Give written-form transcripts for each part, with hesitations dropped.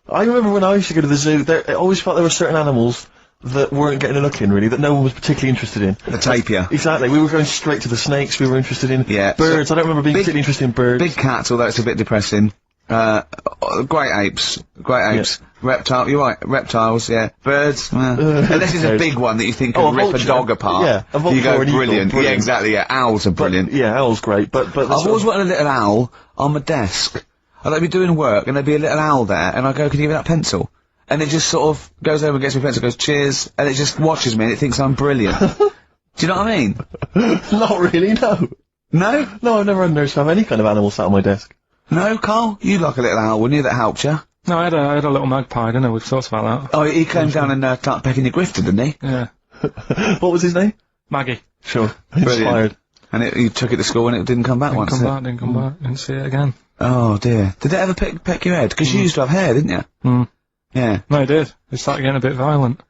I remember when I used to go to the zoo, I always felt there were certain animals that weren't getting a look in, really, that no one was particularly interested in. The tapir. Exactly. We were going straight to the snakes. We were interested in birds. I don't remember being particularly interested in birds. Big cats, although it's a bit depressing. Great apes. Reptile, you're right, reptiles, yeah. Birds, unless it's a big one that you think could rip a dog apart. Yeah, a vulture. You go, or an brilliant. eagle, Yeah, exactly, yeah. Owls are brilliant. Owls great, but I've always wanted a little owl on my desk. I'd be doing work, and there'd be a little owl there, and I go, can you give me that pencil? And it just sort of goes over and gets me a pencil, goes, cheers, and it just watches me, and it thinks I'm brilliant. Do you know what I mean? Not really, no. No? No, I've never had to have any kind of animal sat on my desk. No, Carl? You'd like a little owl, wouldn't you, that helped you? No, I had a little magpie, didn't I? We've talked about that. Oh, he came down and started pecking your grifter, didn't he? Yeah. What was his name? Maggie. Sure. Brilliant. Inspired. And you took it to school and it didn't come back once. Didn't come back, didn't see it again. Oh dear. Did it ever peck your head? Because you used to have hair, didn't you? Yeah. No, it did. It started getting a bit violent.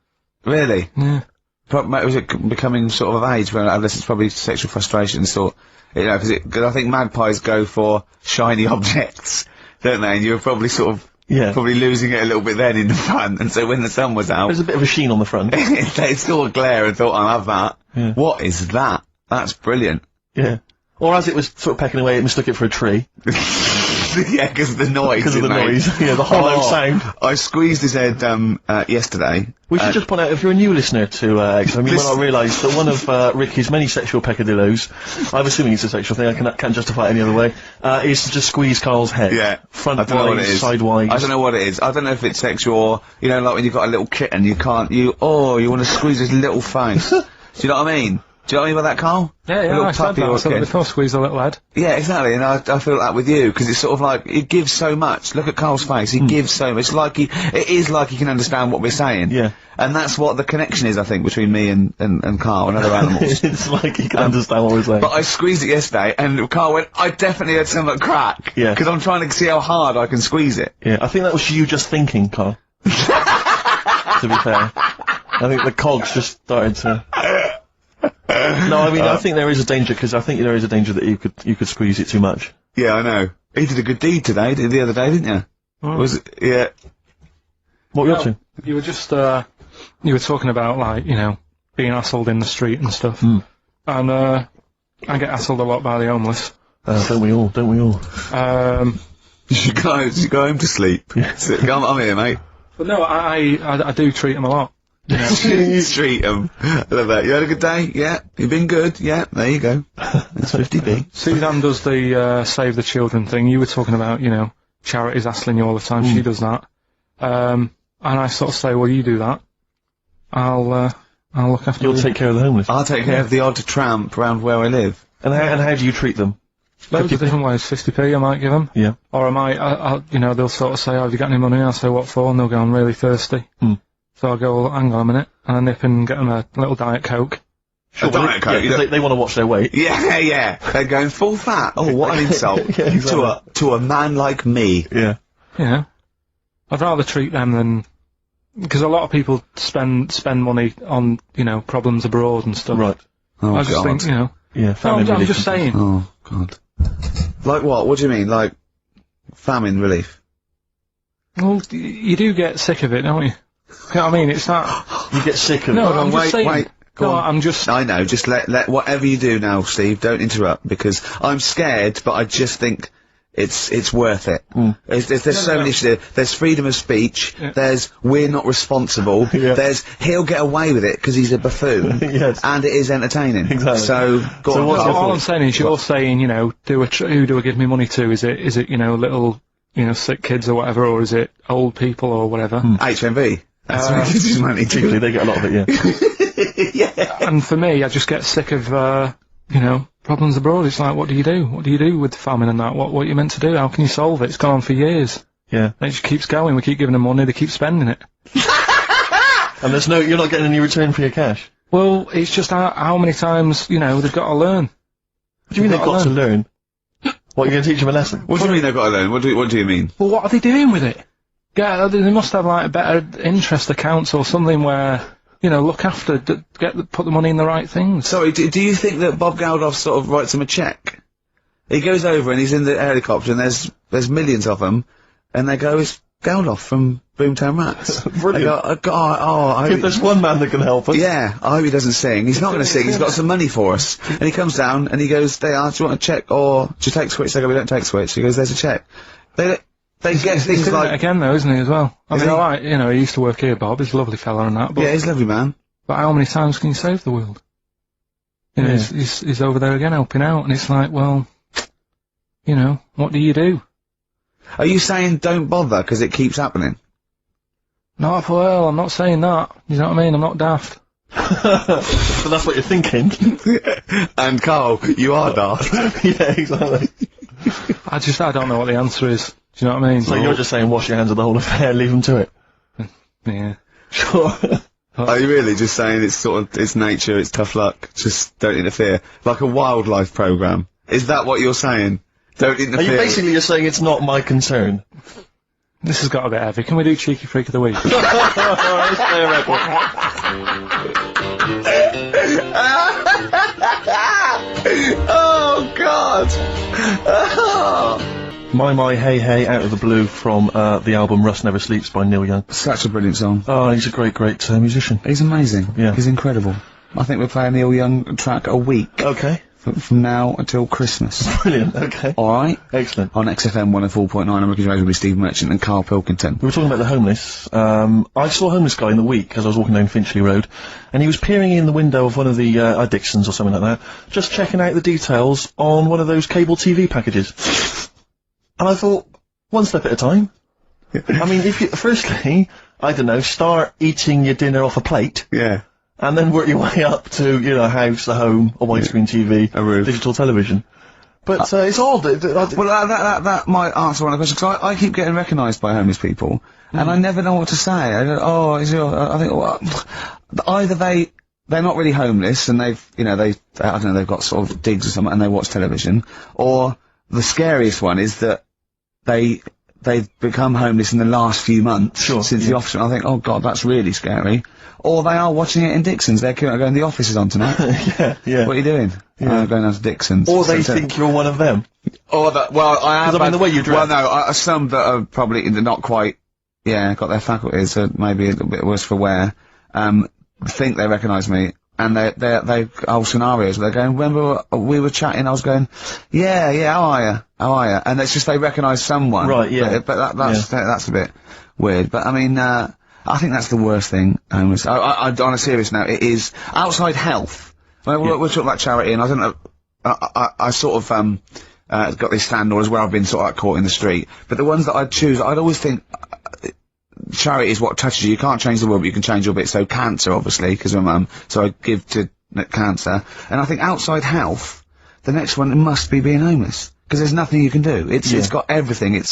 Really? Yeah. Was it becoming sort of age where adolescents probably sexual frustrations thought, you know, because I think magpies go for shiny objects, don't they? And you were probably sort of probably losing it a little bit then in the front, and so when the sun was out... There's a bit of a sheen on the front. They saw a glare and thought, I'll have that. Yeah. What is that? That's brilliant. Yeah. Or as it was sort of pecking away, it mistook it for a tree. Yeah, because of the noise. Because of the noise. Yeah, the hollow sound. I squeezed his head, yesterday. We should just point out, if you're a new listener to, I mean, when I realised that one of, Ricky's many sexual peccadillos, I'm assuming it's a sexual thing, I can't justify it any other way, is to just squeeze Karl's head. Yeah. Front-wise, sidewise. I don't know what it is. I don't know if it's sexual or, you know, like when you've got a little kitten, you want to squeeze his little face. Do you know what I mean? Do you know what I mean by that, Karl? Yeah, I said that. I said before, squeeze a little head. Yeah, exactly, and I feel that with you, because it's sort of like, it gives so much. Look at Karl's face, he gives so much. It is like he can understand what we're saying. Yeah. And that's what the connection is, I think, between me and Karl and other animals. It's like he can understand what we're saying. But I squeezed it yesterday, and Karl went, I definitely had something crack. Yeah. Because I'm trying to see how hard I can squeeze it. Yeah, I think that was you just thinking, Karl. To be fair. I think the cogs just started to... No, I mean, I think there is a danger, because I think there is a danger that you could squeeze it too much. Yeah, I know. He did a good deed today, the other day, didn't you? Oh. Yeah. What were you up to? You were just, you were talking about, like, you know, being hassled in the street and stuff. And, I get hassled a lot by the homeless. Don't we all? You should go home to sleep. Yeah. I'm here, mate. But no, I do treat them a lot. You know. You treat them. I love that. You had a good day? Yeah. You've been good? Yeah. There you go. That's 50p. Suzanne does the, Save the Children thing. You were talking about, you know, charities hassling you all the time. She does that. And I sort of say, well, you do that. I'll look after You'll take care of the homeless. I'll take care of the odd tramp around where I live. And how do you treat them? Loads of different ways. 50p I might give them. Yeah. Or I might, you know, they'll sort of say, oh, have you got any money? I'll say, what for? And they'll go, I'm really thirsty. So I'll go, well, hang on a minute, and I nip and get them a little Diet Coke. Sure, Diet Coke? Yeah, they want to watch their weight. Yeah. They're going full fat. Oh, what an insult. Yeah, exactly. To a man like me. Yeah. Yeah. I'd rather treat them than... Because a lot of people spend money on, you know, problems abroad and stuff. Right. Oh, I just think, you know... Yeah, famine relief. I'm just saying. Oh, God. Like what? What do you mean? Like, famine relief? Well, you do get sick of it, don't you? You know what I mean? It's not... You get sick of it. No, I'm just saying... Wait. No, I'm just... I know, just let whatever you do now, Steve, don't interrupt, because I'm scared, but I just think it's worth it. There's so many issues. There's freedom of speech, there's we're not responsible, there's he'll get away with it because he's a buffoon, and it is entertaining. Exactly. So, all I'm saying is, you're saying, you know, who do I give me money to? Is it, you know, little, you know, sick kids or whatever, or is it old people or whatever? HMV. That's what gives his money to. Usually they get a lot of it, Yeah. And for me, I just get sick of, you know, problems abroad. It's like, what do you do? What do you do with famine and that? What are you meant to do? How can you solve it? It's gone on for years. Yeah. And it just keeps going. We keep giving them money, they keep spending it. And you're not getting any return for your cash. Well, it's just how many times, you know, they've got to learn. What do you mean they've got to learn? What, you're going to teach them a lesson? What do you mean they've got to learn? What do you mean? Well, what are they doing with it? Yeah, they must have, like, better interest accounts or something where, you know, look after, put the money in the right things. Sorry, do you think that Bob Geldof sort of writes him a cheque? He goes over and he's in the helicopter and there's millions of them, and they go, is Geldof from Boomtown Rats. Brilliant. I hope If there's one man that can help us. yeah, I hope he doesn't sing. He's not going to sing. He's got some money for us. And he comes down and he goes, they ask, do you want a check or do you take Switch? They go, we don't take Switch. He goes, there's a check. They get He's things doing it like, again though, isn't he, as well? I Is mean, he? alright, you know, he used to work here, Bob. He's a lovely fella and that, but, yeah, he's a lovely man. but how many times can you save the world? You know, Yeah. he's over there again helping out, and it's like, well, you know, what do you do? Are you saying don't bother because it keeps happening? Not well, I'm not saying that. You know what I mean? I'm not daft. But that's what you're thinking. And Carl, you are daft. Yeah, exactly. I don't know what the answer is. Do you know what I mean? So you're just saying wash your hands of the whole affair, leave them to it. Yeah. Sure. Are you really just saying it's sort of, it's nature, it's tough luck, just don't interfere? Like a wildlife programme. Is that what you're saying? Don't Are interfere. you basically just saying it's not my concern? This has got a bit heavy. Can we do Cheeky Freak of the Week? Oh, God! My Hey Hey Out of the Blue from the album Rust Never Sleeps by Neil Young. Such a brilliant song. Oh, he's a great musician. He's amazing. Yeah. He's incredible. I think we're playing Neil Young track a week Okay. from now until Christmas. Brilliant, okay. Alright? Excellent. On XFM 104.9, I'm Ricky Radio with Steve Merchant and Carl Pilkington. We were talking about the homeless. I saw a homeless guy in the week as I was walking down Finchley Road, and he was peering in the window of one of the Dixons or something like that, just checking out the details on one of those cable TV packages. And I thought, one step at a time. I mean, if you, firstly, I don't know, start eating your dinner off a plate, Yeah. and then work your way up to, you know, a house, a home, a widescreen TV, A roof. digital television. But it's odd. Well, that might answer one of the questions, because I keep getting recognised by homeless people, and I never know what to say. I go, oh, is your, I think, well, either they're not really homeless, and they've, you know, I don't know, they've got sort of digs or something, and they watch television, or the scariest one is that they've become homeless in the last few months since the office. And I think, oh God, that's really scary. Or they are watching it in Dixon's. They're going, the office is on tonight. yeah. What are you doing? Yeah. Going down to Dixon's. Or they think you're one of them. Or that, well, I have. 'Cause I mean, the way you dress. Well, no, some that are probably not quite, got their faculties, so maybe a little bit worse for wear, think they recognise me. And they whole scenarios where they're going, remember we were chatting, I was going, yeah, how are you? And it's just they recognise someone. Right, yeah. But that's a bit weird. But I mean, I think that's the worst thing, homeless. On a serious note, it is outside health. We're talking about charity, and I don't know, I sort of, got these standards where I've been sort of like caught in the street. But the ones that I'd choose, I'd always think, charity is what touches you. You can't change the world, but you can change your bit. So cancer, obviously, because my mum, so I give to cancer. And I think outside health, the next one must be being homeless. Because there's nothing you can do. It's got everything.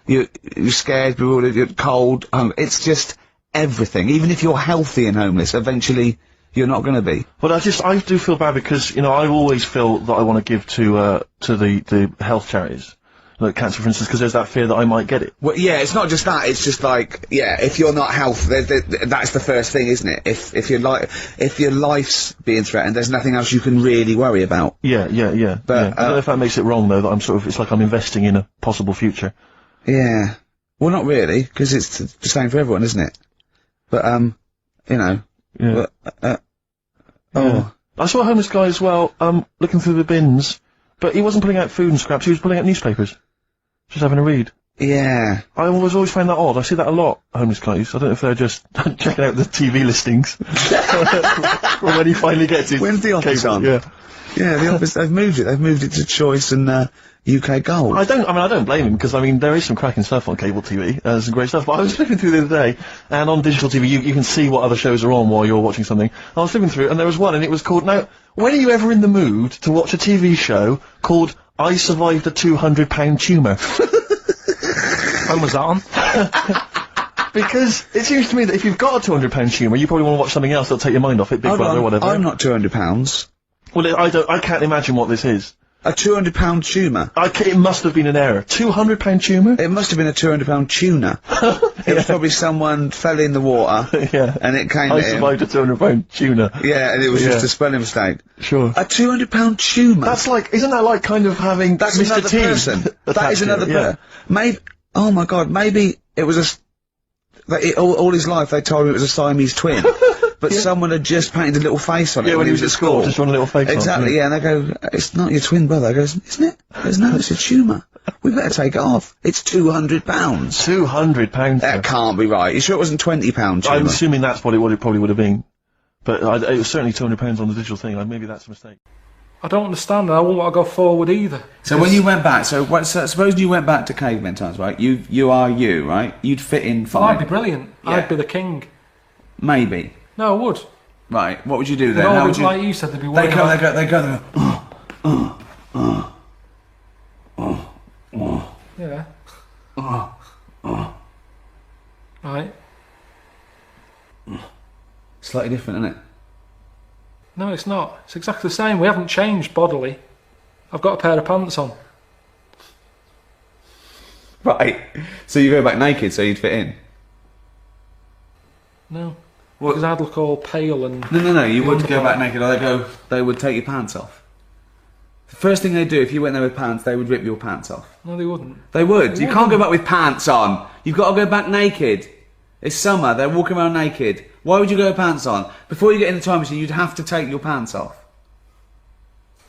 You're scared, bewildered, you're cold, it's just everything. Even if you're healthy and homeless, eventually you're not going to be. But I do feel bad because, you know, I always feel that I want to give to the health charities. Like cancer, for instance, because there's that fear that I might get it. Well, yeah, it's not just that. It's just like, if you're not healthy, that's the first thing, isn't it? If your life's being threatened, there's nothing else you can really worry about. Yeah. But, I don't know if that makes it wrong though. That I'm sort of, it's like I'm investing in a possible future. Yeah. Well, not really, because it's the same for everyone, isn't it? But you know. Yeah. But, I saw a homeless guy as well, looking through the bins, but he wasn't pulling out food and scraps. He was pulling out newspapers. Just having a read. Yeah. I always find that odd. I see that a lot, homeless guys. I don't know if they're just checking out the TV listings. Or when he finally gets his When's the office cable. on? Yeah. Yeah, the office, they've moved it. They've moved it to Choice and, UK Gold. I don't blame him, because I mean, there is some cracking stuff on cable TV. There's some great stuff, but I was flipping through the other day, and on digital TV, you can see what other shows are on while you're watching something. I was flipping through, and there was one, and it was called, now, when are you ever in the mood to watch a TV show called I Survived a 200-pound tumour? When was that on? Because it seems to me that if you've got a 200-pound tumour, you probably want to watch something else that'll take your mind off it, Big Brother or whatever. I'm not £200. Well, I can't imagine what this is. A £200 tumour. It must have been an error. 200-pound tumour? It must have been a £200 tuna. It was probably someone fell in the water. Yeah. And it came I at him. survived a 200-pound tuna. Yeah, and it was just a spelling mistake. Sure. A £200 tumour. That's like, isn't that like kind of having That's Mr. another T person. That attached is to another it, yeah. person. Maybe, oh my God, maybe it was all his life they told him it was a Siamese twin, but someone had just painted a little face on it when he was at school. Just drawn a little face on it. Exactly, yeah, and they go, it's not your twin brother. I goes, isn't it? There's no, it's a tumour. We better take it off. It's £200. £200. That can't be right. You sure it wasn't £20 tumour? I'm assuming that's what it probably would have been. But it was certainly £200 on the digital thing. Maybe that's a mistake. I don't understand. I wouldn't want to go forward either. So when you went back, so suppose you went back to caveman times, right? You are you, right? You'd fit in fine. Well, I'd be brilliant. Yeah. I'd be the king. Maybe. No, I would. Right. What would you do then? No, How would you? like you said, they'd be. They go. Yeah. Right. Slightly different, isn't it? No, it's not. It's exactly the same. We haven't changed bodily. I've got a pair of pants on. Right. So you go back naked, so you'd fit in. No. Because I'd look all pale and... No. You would go back naked, or they would take your pants off. The first thing they do, if you went there with pants, they would rip your pants off. No, they wouldn't. They would. You can't go back with pants on. You've got to go back naked. It's summer. They're walking around naked. Why would you go with pants on? Before you get in the time machine, you'd have to take your pants off.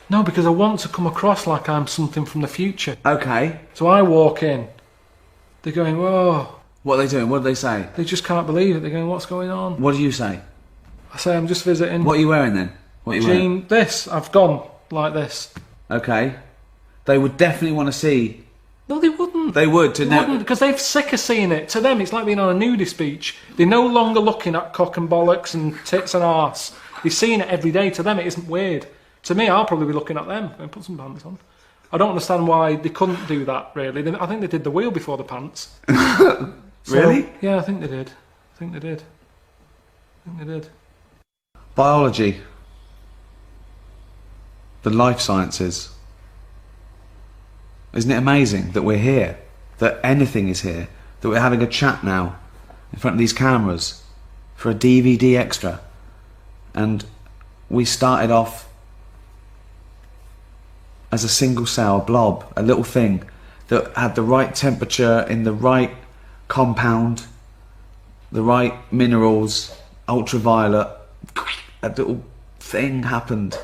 No, because I want to come across like I'm something from the future. Okay. So I walk in. They're going, whoa. What are they doing? What do they say? They just can't believe it. They're going, what's going on? What do you say? I say, I'm just visiting. What are you wearing then? What are you wearing? Jean, this. I've gone like this. Okay. They would definitely want to see. No, they wouldn't. They would, to know. Because they're sick of seeing it. To them, it's like being on a nudist beach. They're no longer looking at cock and bollocks and tits and arse. They're seeing it every day. To them, it isn't weird. To me, I'll probably be looking at them and put some pants on. I don't understand why they couldn't do that, really. I think they did the wheel before the pants. Really? Yeah, I think they did. I think they did. Biology. The life sciences. Isn't it amazing that we're here? That anything is here? That we're having a chat now in front of these cameras for a DVD extra. And we started off as a single cell blob, a little thing that had the right temperature in the right compound, the right minerals, ultraviolet. A little thing happened.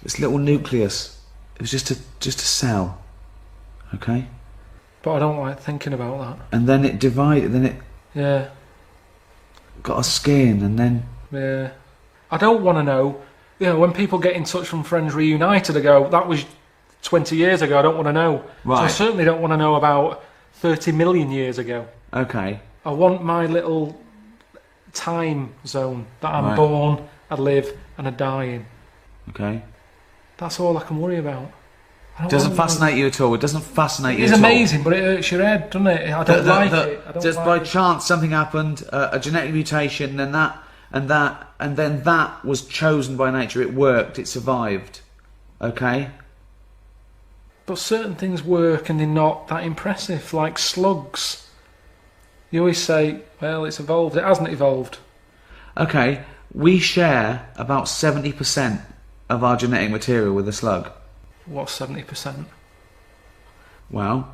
This little nucleus. It was just a cell. Okay? But I don't like thinking about that. And then it divided, then it Yeah. got a skin, and then... Yeah. I don't want to know, when people get in touch from Friends Reunited, I go, that was 20 years ago, I don't want to know. Right. So I certainly don't want to know about 30 million years ago. Okay. I want my little time zone that I'm Right. born, I live, and I die in. Okay. That's all I can worry about. It doesn't fascinate you at all. It doesn't fascinate you at It's all. amazing, but it hurts your head, doesn't it? I don't like it. I don't just like by it. chance something happened, a genetic mutation, and then that was chosen by nature. It worked. It survived. Okay. But certain things work and they're not that impressive, like slugs. You always say, well, it's evolved. It hasn't evolved. Okay. We share about 70% of our genetic material with a slug. What's 70%? Well,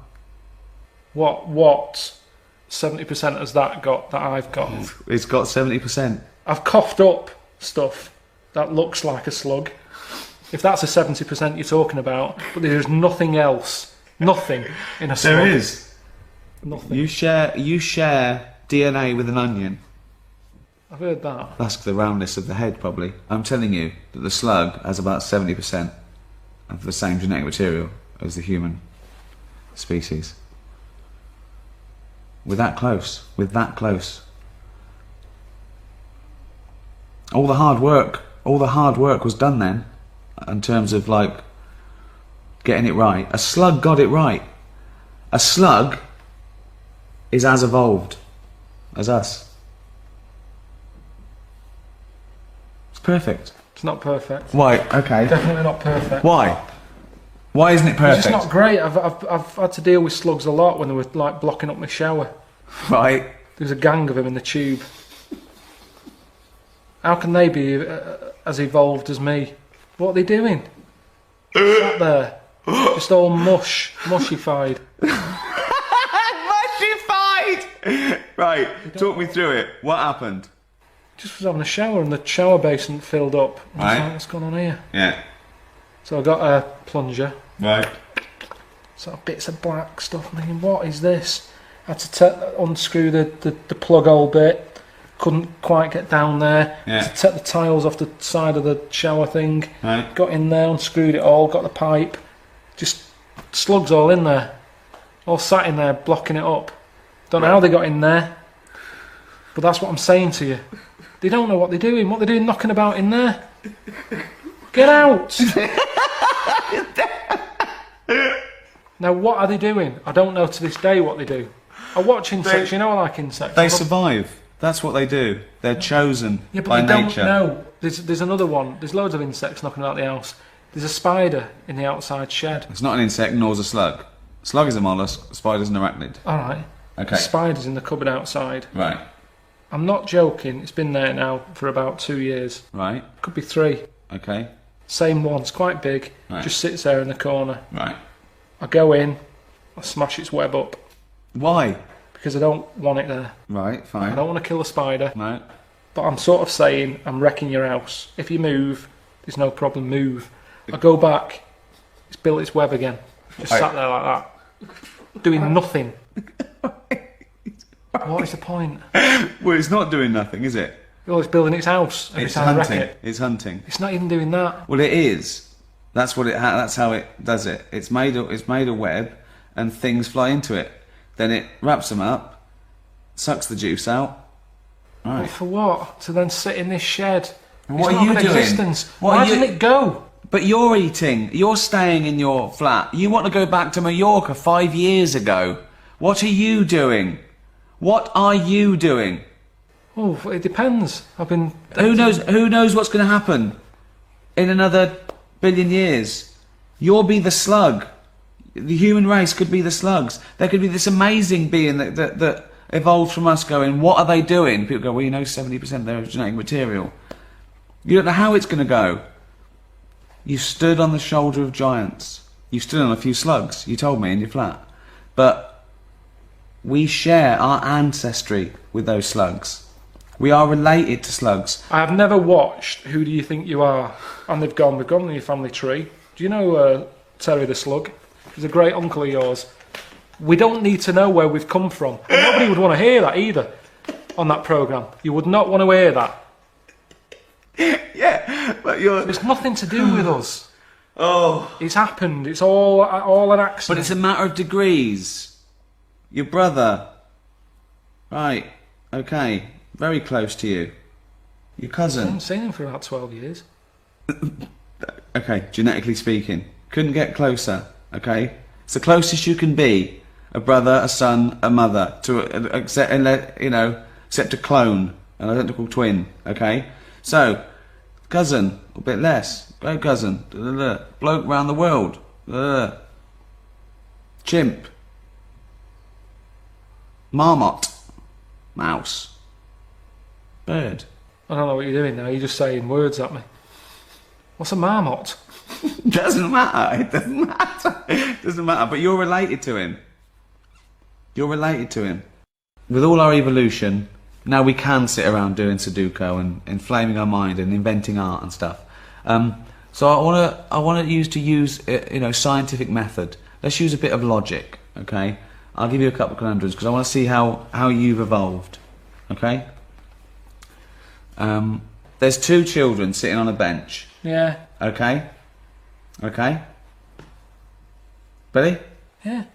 What 70% has that got that I've got? it's got 70%. I've coughed up stuff that looks like a slug. If that's a 70% you're talking about, but there's nothing else. Nothing in a slug. There is. Nothing. You share DNA with an onion. I've heard that. That's the roundness of the head, probably. I'm telling you that the slug has about 70% of the same genetic material as the human species. We're that close. We're that close. All the hard work was done then, in terms of like getting it right. A slug got it right. A slug is as evolved as us. It's perfect. It's not perfect. Why? Okay. Definitely not perfect. Why? Why isn't it perfect? It's just not great. I've had to deal with slugs a lot when they were like blocking up my shower. Right. There was a gang of them in the tube. How can they be as evolved as me? What are they doing? Sat there, just all mushified. Mushified! Right, talk me through it. What happened? Just was having a shower and the shower basin filled up. And I was Right. like, what's going on here? Yeah. So I got a plunger. Right. Sort of bits of black stuff. I'm thinking, what is this? Had to unscrew the plug hole bit. Couldn't quite get down there. Yeah. Had to take the tiles off the side of the shower thing. Right. Got in there, unscrewed it all, got the pipe. Just slugs all in there. All sat in there, blocking it up. Don't know how they got in there. But that's what I'm saying to you. They don't know what they're doing. What they're doing knocking about in there. Get out! Now, what are they doing? I don't know to this day what they do. I watch insects, you know I like insects. They survive. That's what they do. They're chosen Yeah, but by they don't nature. know. There's another one. There's loads of insects knocking about the house. There's a spider in the outside shed. It's not an insect, nor is a slug. Slug is a mollusk, a spider's an arachnid. Alright. Okay. The spider's in the cupboard outside. Right. I'm not joking. It's been there now for about 2 years. Right. Could be 3. Okay. Same one. It's quite big. Right. Just sits there in the corner. Right. I go in. I smash its web up. Why? Because I don't want it there. Right, I fine. don't want to kill a spider. Right. But I'm sort of saying, I'm wrecking your house. If you move, there's no problem, move. I go back, it's built its web again. Just sat there like that. Doing nothing. What is the point? Well, it's not doing nothing, is it? Well, it's building its house every It's time I wreck hunting. it. It's hunting. It's not even doing that. Well, it is. That's what it. That's how it does it. It's made a web, and things fly into it. Then it wraps them up, sucks the juice out. But Right. for what? To then sit in this shed. What It's are not you an doing? Existence. What Why are you- doesn't it go? But you're eating. You're staying in your flat. You want to go back to Mallorca 5 years ago. What are you doing? What are you doing? Oh, it depends. I've been. Who knows? Who knows what's going to happen in another billion years? You'll be the slug. The human race could be the slugs. There could be this amazing being that evolved from us. Going, what are they doing? People go, well, you know, 70% of their genetic material. You don't know how it's going to go. You stood on the shoulder of giants. You stood on a few slugs. You told me in your flat, but we share our ancestry with those slugs. We are related to slugs. I have never watched Who Do You Think You Are? And they've gone in your family tree. Do you know Terry the Slug? He's a great uncle of yours. We don't need to know where we've come from. And nobody would want to hear that either on that programme. You would not want to hear that. Yeah, but you're. It's nothing to do with us. Oh. It's happened. It's all an But accident. it's a matter of degrees. Your brother. Right. Okay. Very close to you. Your I cousin. haven't seen him for about 12 years. Okay, genetically speaking. Couldn't get closer. Okay? It's the closest you can be. A brother, a son, a mother. Except a clone. An identical twin. Okay? So, cousin. A bit less. Great cousin. Bloke round the world. Chimp. Marmot. Mouse. Bird. I don't know what you're doing now. You're just saying words at me. What's a marmot? Doesn't matter. It doesn't matter. It doesn't matter. But you're related to him. You're related to him. With all our evolution, now we can sit around doing Sudoku and inflaming our mind and inventing art and stuff. So I want to use scientific method. Let's use a bit of logic. Okay. I'll give you a couple of conundrums because I want to see how you've evolved. Okay. There's 2 children sitting on a bench. Yeah. Okay? Okay? Ready? Yeah.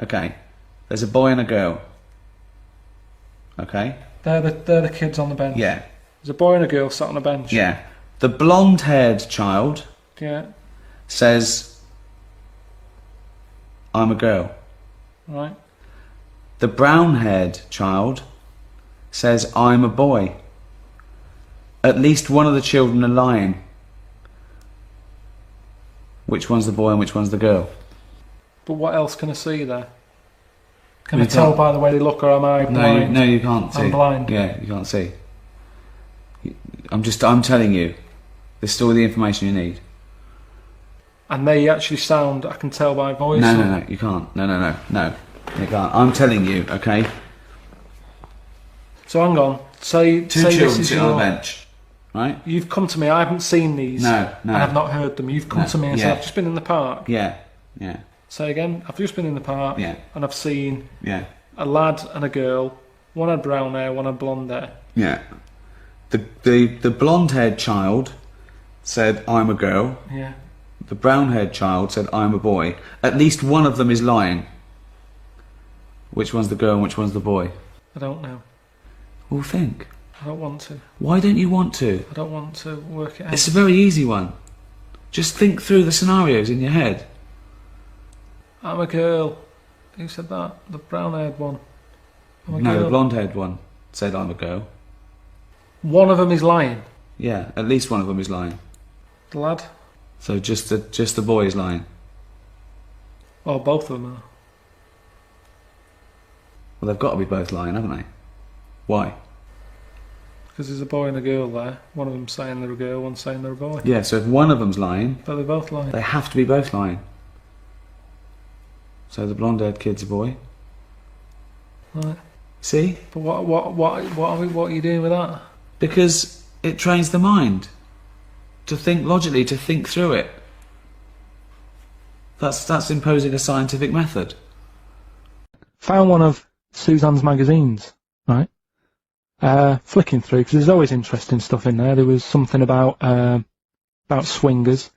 Okay. There's a boy and a girl. Okay? They're the kids on the bench. Yeah. There's a boy and a girl sat on a bench. Yeah. The blonde-haired child Yeah. says, I'm a girl. Right. The brown-haired child says, I'm a boy. At least one of the children are lying. Which one's the boy and which one's the girl? But what else can I see there? Can You I tell can't- by the way they look, or am I blind? No, you can't see. I'm blind. Yeah, you can't see. I'm telling you. There's still the information you need. And they actually sound, I can tell by voice. No, you can't. No, you can't. I'm telling you, okay? So hang on. Say Two this children is sitting on your- a bench, right? You've come to me. I haven't seen these. No. And I've not heard them. You've come No, to me and yeah. said, I've just been in the park. Yeah. Say again. I've just been in the park. Yeah. And I've seen Yeah. a lad and a girl. One had brown hair, one had blonde hair. Yeah. The blonde-haired child said, "I'm a girl." Yeah. The brown-haired child said, "I'm a boy." At least one of them is lying. Which one's the girl and which one's the boy? I don't know. Well, think. I don't want to. Why don't you want to? I don't want to work it out. It's a very easy one. Just think through the scenarios in your head. I'm a girl. Who said that? The brown-haired one. I'm a No, girl. the blonde-haired one said, "I'm a girl." One of them is lying. Yeah, at least one of them is lying. The lad. So just the boy is lying. Or both of them are. Well, they've got to be both lying, haven't they? Why? Because there's a boy and a girl there. One of them's saying they're a girl, one's saying they're a boy. Yeah, so if one of them's lying, But they're both lying. they have to be both lying. So the blonde-haired kid's a boy. Right. See? But what are you doing with that? Because it trains the mind to think logically, to think through it. That's imposing a scientific method. Found one of Suzanne's magazines, right? Flicking through, because there's always interesting stuff in there. There was something about swingers.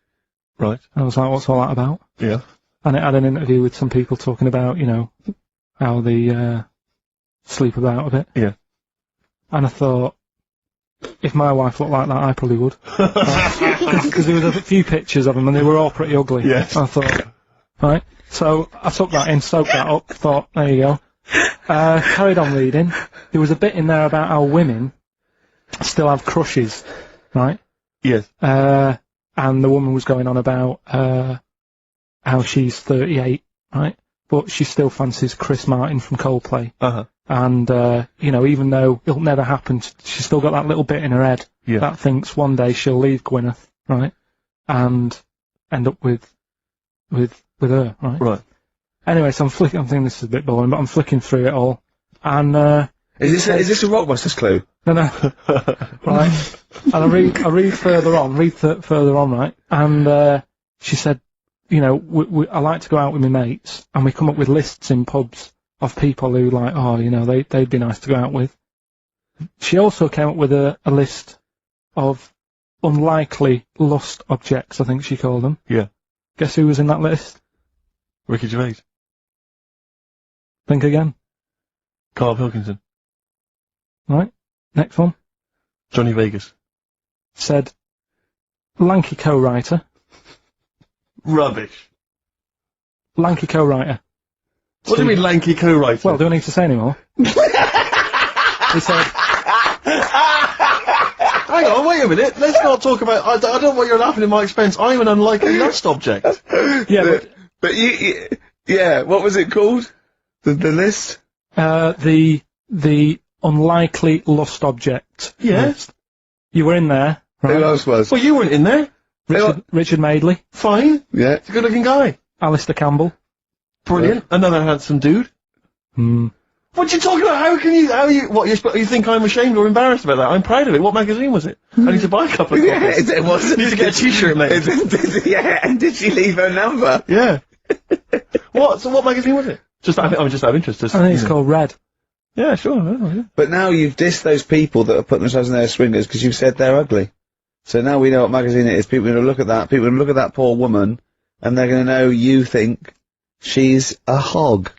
Right. I was like, what's all that about? Yeah. And it had an interview with some people talking about, how they sleep about a bit. Yeah. And I thought, if my wife looked like that, I probably would. Because there was a few pictures of them, and they were all pretty ugly. Yes. I thought, right. So I took that in, soaked that up, thought, there you go. Carried on reading. There was a bit in there about how women still have crushes, right? Yes. And the woman was going on about how she's 38, right? But she still fancies Chris Martin from Coldplay. Uh-huh. And, even though it'll never happen, she's still got that little bit in her head that thinks one day she'll leave Gwyneth, right? And end up with her, right? Right. Anyway, so I'm thinking this is a bit boring, but I'm flicking through it all. And, Is this a Rockbusters clue? no, right? And I read further on, right? And, she said, I like to go out with my mates, and we come up with lists in pubs of people who they'd be nice to go out with. She also came up with a list of unlikely lust objects, I think she called them. Yeah. Guess who was in that list? Ricky Gervais. Think again. Karl Pilkington. Right? Next one. Johnny Vegas. Said, lanky co-writer. Rubbish. Lanky co-writer. What do you mean lanky co-writer? Well, do I need to say any more? He said, hang on, wait a minute. Let's not talk about... I don't know what you're laughing at my expense. I'm an unlikely lust object. yeah, But yeah, what was it called? The list? the unlikely lust object. Yes. You were in there, right? Who else was? Well, you weren't in there. Richard Madeley, Fine. Yeah. He's a good-looking guy. Alistair Campbell. Brilliant. Another handsome dude. What are you talking about? You think I'm ashamed or embarrassed about that? I'm proud of it. What magazine was it? I need to buy a couple of copies. Yeah, it was. You need to get a t-shirt made. Yeah, and did she leave her number? Yeah. So what magazine was it? I'm just out of interest. I think it's called Red. Yeah, sure. Yeah. But now you've dissed those people that are putting themselves in their swingers because you've said they're ugly. So now we know what magazine it is. People are going to look at that. People are going to look at that poor woman, and they're going to know you think she's a hog.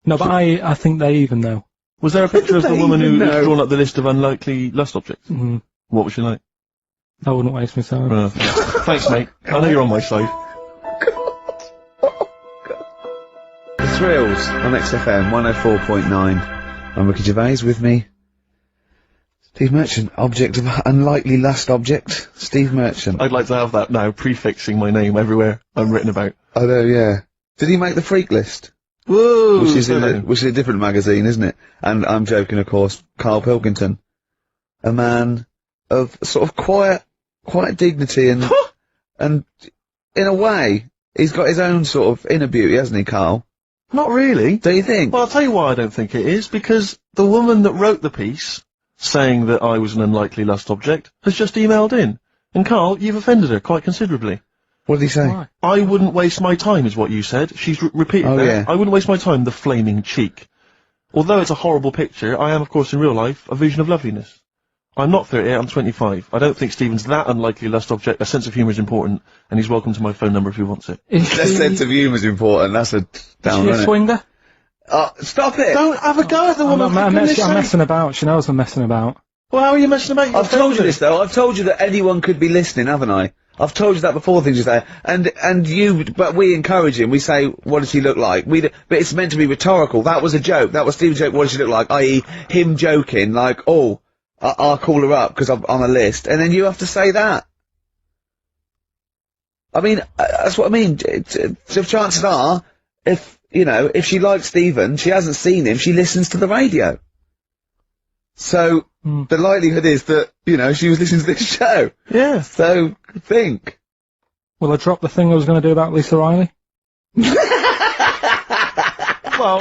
No, but I think they even know. Was there a picture of the woman who's know? drawn up the list of unlikely lust objects? What was she like? I wouldn't waste my time. Thanks, mate. I know you're on my side. The Thrills on XFM 104.9. I'm Ricky Gervais, with me Steve Merchant, object of unlikely lust object. Steve Merchant. I'd like to have that now, prefixing my name everywhere I'm written about. I know, yeah. Did he make the freak list? Whoa! Which is a different magazine, isn't it? And I'm joking, of course. Karl Pilkington, a man of sort of quiet dignity and and in a way, he's got his own sort of inner beauty, hasn't he, Karl? Not really. Do you think? Well, I'll tell you why I don't think it is, because the woman that wrote the piece, saying that I was an unlikely lust object, has just emailed in. And Karl, you've offended her quite considerably. What did he say? Why? I wouldn't waste my time, is what you said. She's repeated Oh, that. yeah. I wouldn't waste my time, the flaming cheek. Although it's a horrible picture, I am, of course, in real life, a vision of loveliness. I'm not 38, I'm 25. I don't think Stephen's that unlikely lust object. A sense of humour is important, and he's welcome to my phone number if he wants it. Is That she, sense of humour's important. That's a is down, she a isn't it? swinger? Stop it! Don't have a go at the woman, for I'm goodness sake. messing about. She knows I'm messing about. Well, how are you messing about? I've told you this though. I've told you that anyone could be listening, haven't I? I've told you that before. Things you say, but we encourage him. We say, "What does he look like?" But it's meant to be rhetorical. That was a joke. That was Stephen's joke. What does she look like? I.e., him joking, like, "Oh, I'll call her up because I'm on a list," and then you have to say that. I mean, that's what I mean. So chances are, if she likes Stephen, she hasn't seen him. She listens to the radio. So the likelihood is that she was listening to this show. Yeah. So think. Will I drop the thing I was going to do about Lisa Riley? Well,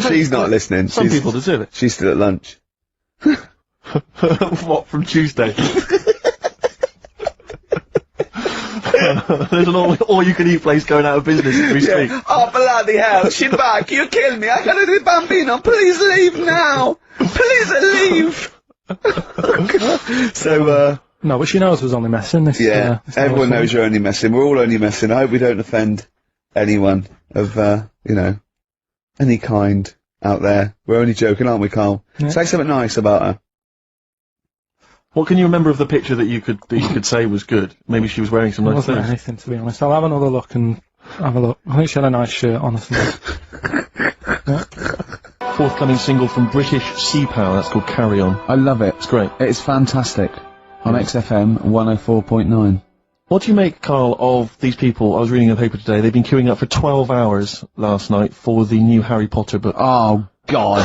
She's not listening. Some people deserve it. She's still at lunch. What, from Tuesday? There's an all-you-can-eat place going out of business as we speak. Oh, bloody hell. She's back. You killed me. I gotta do Bambino. Please leave now. Please leave. So, No, but she knows I was only messing. This, yeah, this everyone whole knows you're only messing. We're all only messing. I hope we don't offend anyone of, any kind out there. We're only joking, aren't we, Karl? Yeah. Say something nice about her. What can you remember of the picture that you could say was good? Maybe she was wearing some It nice wasn't clothes. anything, to be honest. I'll have another look and have a look. I think she had a nice shirt, honestly. Forthcoming single from British Sea Power, that's called Carry On. I love it. It's great. It's fantastic. On XFM 104.9. What do you make, Karl, of these people? I was reading a paper today, they've been queuing up for 12 hours last night for the new Harry Potter book. Oh, God.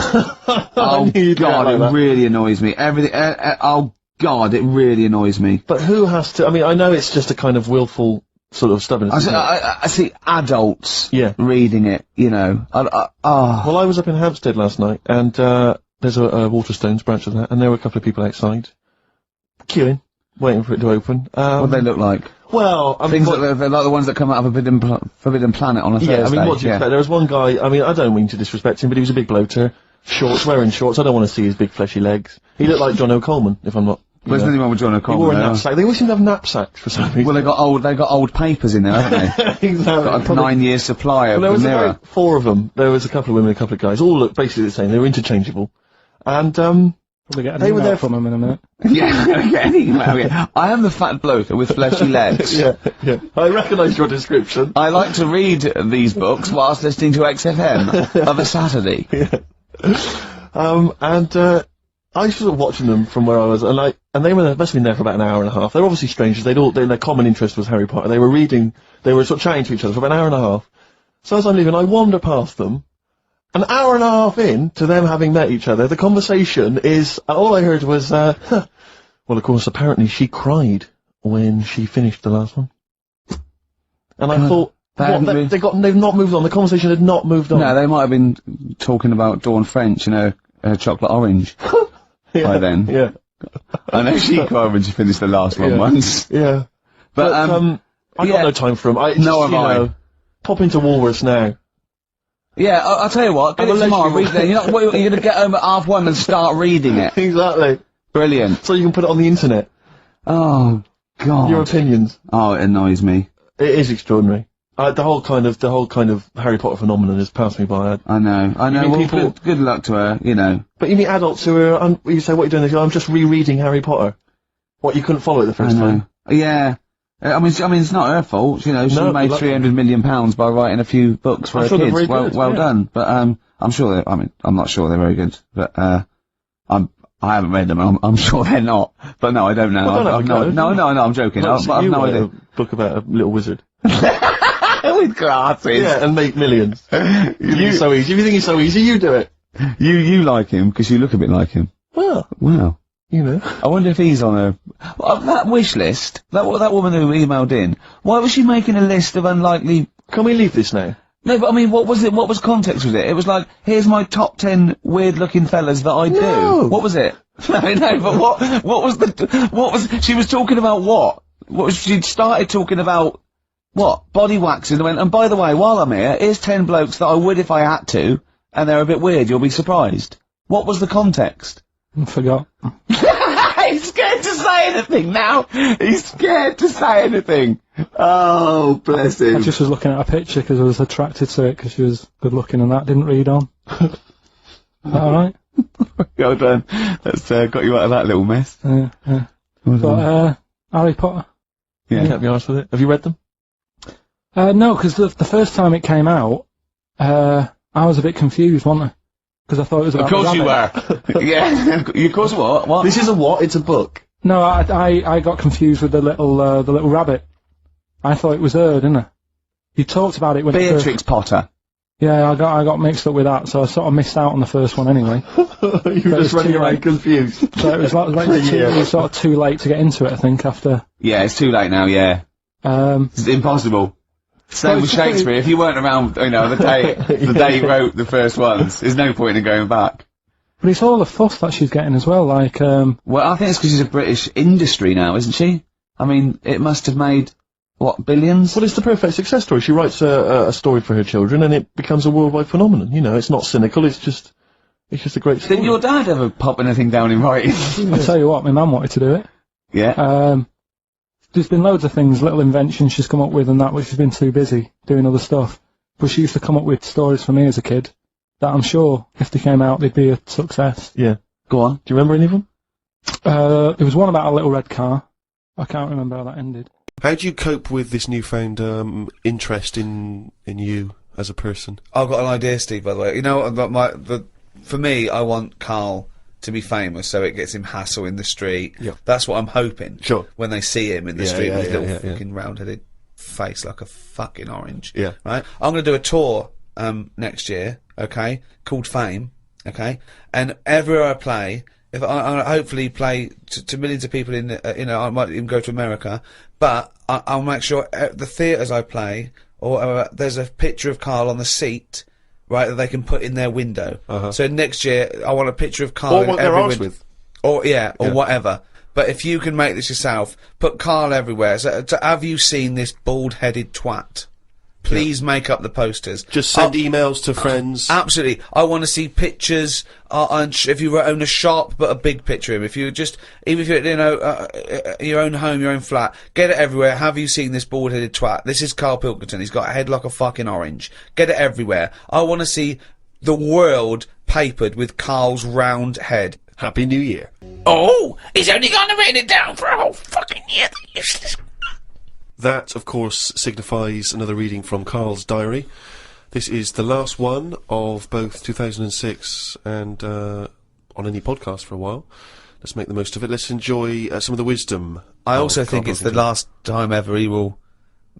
Oh, knew you'd God, like it that. really annoys me. Everything, oh, God, it really annoys me. But who has to, I mean, I know it's just a kind of willful sort of stubbornness. isn't it? I see adults Yeah. reading it, Well, I was up in Hampstead last night, and there's a Waterstones branch of that, and there were a couple of people outside, queuing, waiting for it to open. what do they look like? Well, I mean, Things like they're like the ones that come out of Forbidden Planet on a Thursday. yeah, I mean, what do you expect? There was one guy, I mean, I don't mean to disrespect him, but he was a big bloater, wearing shorts, I don't want to see his big fleshy legs. He looked like John O'Coleman, if I'm not... There's nothing wrong with John He O'Connor. wore a knapsack. They always seem to have knapsacks for some reason. Well, they got old papers in there, haven't they? Exactly. Got a Probably- 9-year supply of Well, there the was mirror. about 4 of them. There was a couple of women, a couple of guys. All looked basically the same. They were interchangeable. And, Probably get an They were email there from him in a minute. Yeah, I am the fat bloke with fleshy legs. yeah. I recognise your description. I like to read these books whilst listening to XFM of a Saturday. I was sort of watching them from where I was, and they must have been there for about an hour and a half. They're obviously strangers. Their common interest was Harry Potter. They were sort of chatting to each other for about an hour and a half. So as I'm leaving, I wander past them. An hour and a half in to them having met each other, the conversation is, all I heard was, well, of course, apparently she cried when she finished the last one. And I thought, they've not moved on. The conversation had not moved on. No, they might have been talking about Dawn French, chocolate orange. By then. Yeah. I know she cried when she finished the last one once. Yeah. But I got no time for them. Pop into Woolworths now. Yeah, I'll tell you what, get it tomorrow, read it. You're going to get home at 1:30 and start reading it. Exactly. Brilliant. So you can put it on the internet. Oh, God. Your opinions. Oh, it annoys me. It is extraordinary. The whole kind of Harry Potter phenomenon has passed me by. I know. mean Well, people- good luck to her, But you meet adults who are, you say, what are you doing? They go, I'm just rereading Harry Potter. What, you couldn't follow it the first time? Yeah. I mean, it's not her fault, she No, made but- £300 million by writing a few books for I'm her sure they're kids. very good, Well yeah. done. But, I'm sure I'm not sure they're very good, but, I haven't read them, I'm sure they're not. But no, I don't know. Well, I've no, I'm joking. I've no idea. A book about a little wizard. With glasses. Yeah, and make millions. You so easy. If you think it's so easy, you do it. You like him, because you look a bit like him. Well, Wow. I wonder if he's on that wish list, that woman who emailed in, why was she making a list of unlikely... Can we leave this now? No, but I mean, what was it? What was context with it? It was like, here's my top 10 weird-looking fellas that I do. What was it? No, but what was, she was talking about what? She'd started talking about, what? Body waxing, and went, and by the way, while I'm here, here's 10 blokes that I would if I had to, and they're a bit weird, you'll be surprised. What was the context? I forgot. He's scared to say anything now! He's scared to say anything! Oh, bless him. I just was looking at a picture because I was attracted to it because she was good looking and that didn't read on. Is that alright? Well done. That's, got you out of that little mess. Yeah. But, Harry Potter. Yeah. Can't be honest with it. Have you read them? No, because the first time it came out, I was a bit confused, wasn't I? Because I thought it was about Of course the you rabbit. were. Yeah. Of course what? What? This is a what? It's a book. No, I got confused with the little rabbit. I thought it was her, didn't I? You talked about it when Beatrix Potter. Yeah, I got mixed up with that, so I sort of missed out on the first one anyway. You were just running around confused. So it was it was sort of too late to get into it, I think, after. Yeah, it's too late now, yeah. It's impossible. Same with Shakespeare, if you weren't around, you know, the day he wrote the first ones, there's no point in going back. But it's all the fuss that she's getting as well, like, Well, I think it's because she's a British industry now, isn't she? I mean, it must have made, what, billions? Well, it's the perfect success story. She writes a story for her children, and it becomes a worldwide phenomenon. You know, it's not cynical. It's just a great story. Didn't your dad ever pop anything down in writing? I tell you what, my mum wanted to do it. Yeah. There's been loads of things, little inventions she's come up with and that, which she's been too busy doing other stuff. But she used to come up with stories for me as a kid that I'm sure, if they came out, they'd be a success. Yeah. Go on. Do you remember any of them? There was one about a little red car. I can't remember how that ended. How do you cope with this newfound interest in you as a person? I've got an idea, Steve, by the way. You know, for me, I want Karl to be famous, so it gets him hassle in the street. Yeah. That's what I'm hoping. Sure. When they see him in the Yeah, street yeah, with his yeah, little yeah, fucking round-headed face like a fucking orange. Yeah. Right? I'm going to do a tour next year, okay, called Fame, okay? And everywhere I play, if I hopefully play to millions of people in, I might even go to America, but I'll make sure the theatres I play, or there's a picture of Karl on the seat, right, that they can put in their window. So next year, I want a picture of Karl in every window. With. Or whatever. But if you can make this yourself, put Karl everywhere. So, have you seen this bald-headed twat? Please make up the posters. Just send emails to friends. Absolutely. I want to see pictures, and if you own a shop, but a big picture of him. If you just, even if you're, your own home, your own flat, get it everywhere. Have you seen this bald-headed twat? This is Karl Pilkington. He's got a head like a fucking orange. Get it everywhere. I want to see the world papered with Karl's round head. Happy New Year. Oh, he's only gonna write it down for a whole fucking year. Useless. That, of course, signifies another reading from Karl's diary. This is the last one of both 2006 and on any podcast for a while. Let's make the most of it. Let's enjoy some of the wisdom. I also Karl think it's the Pilkington. last time ever he will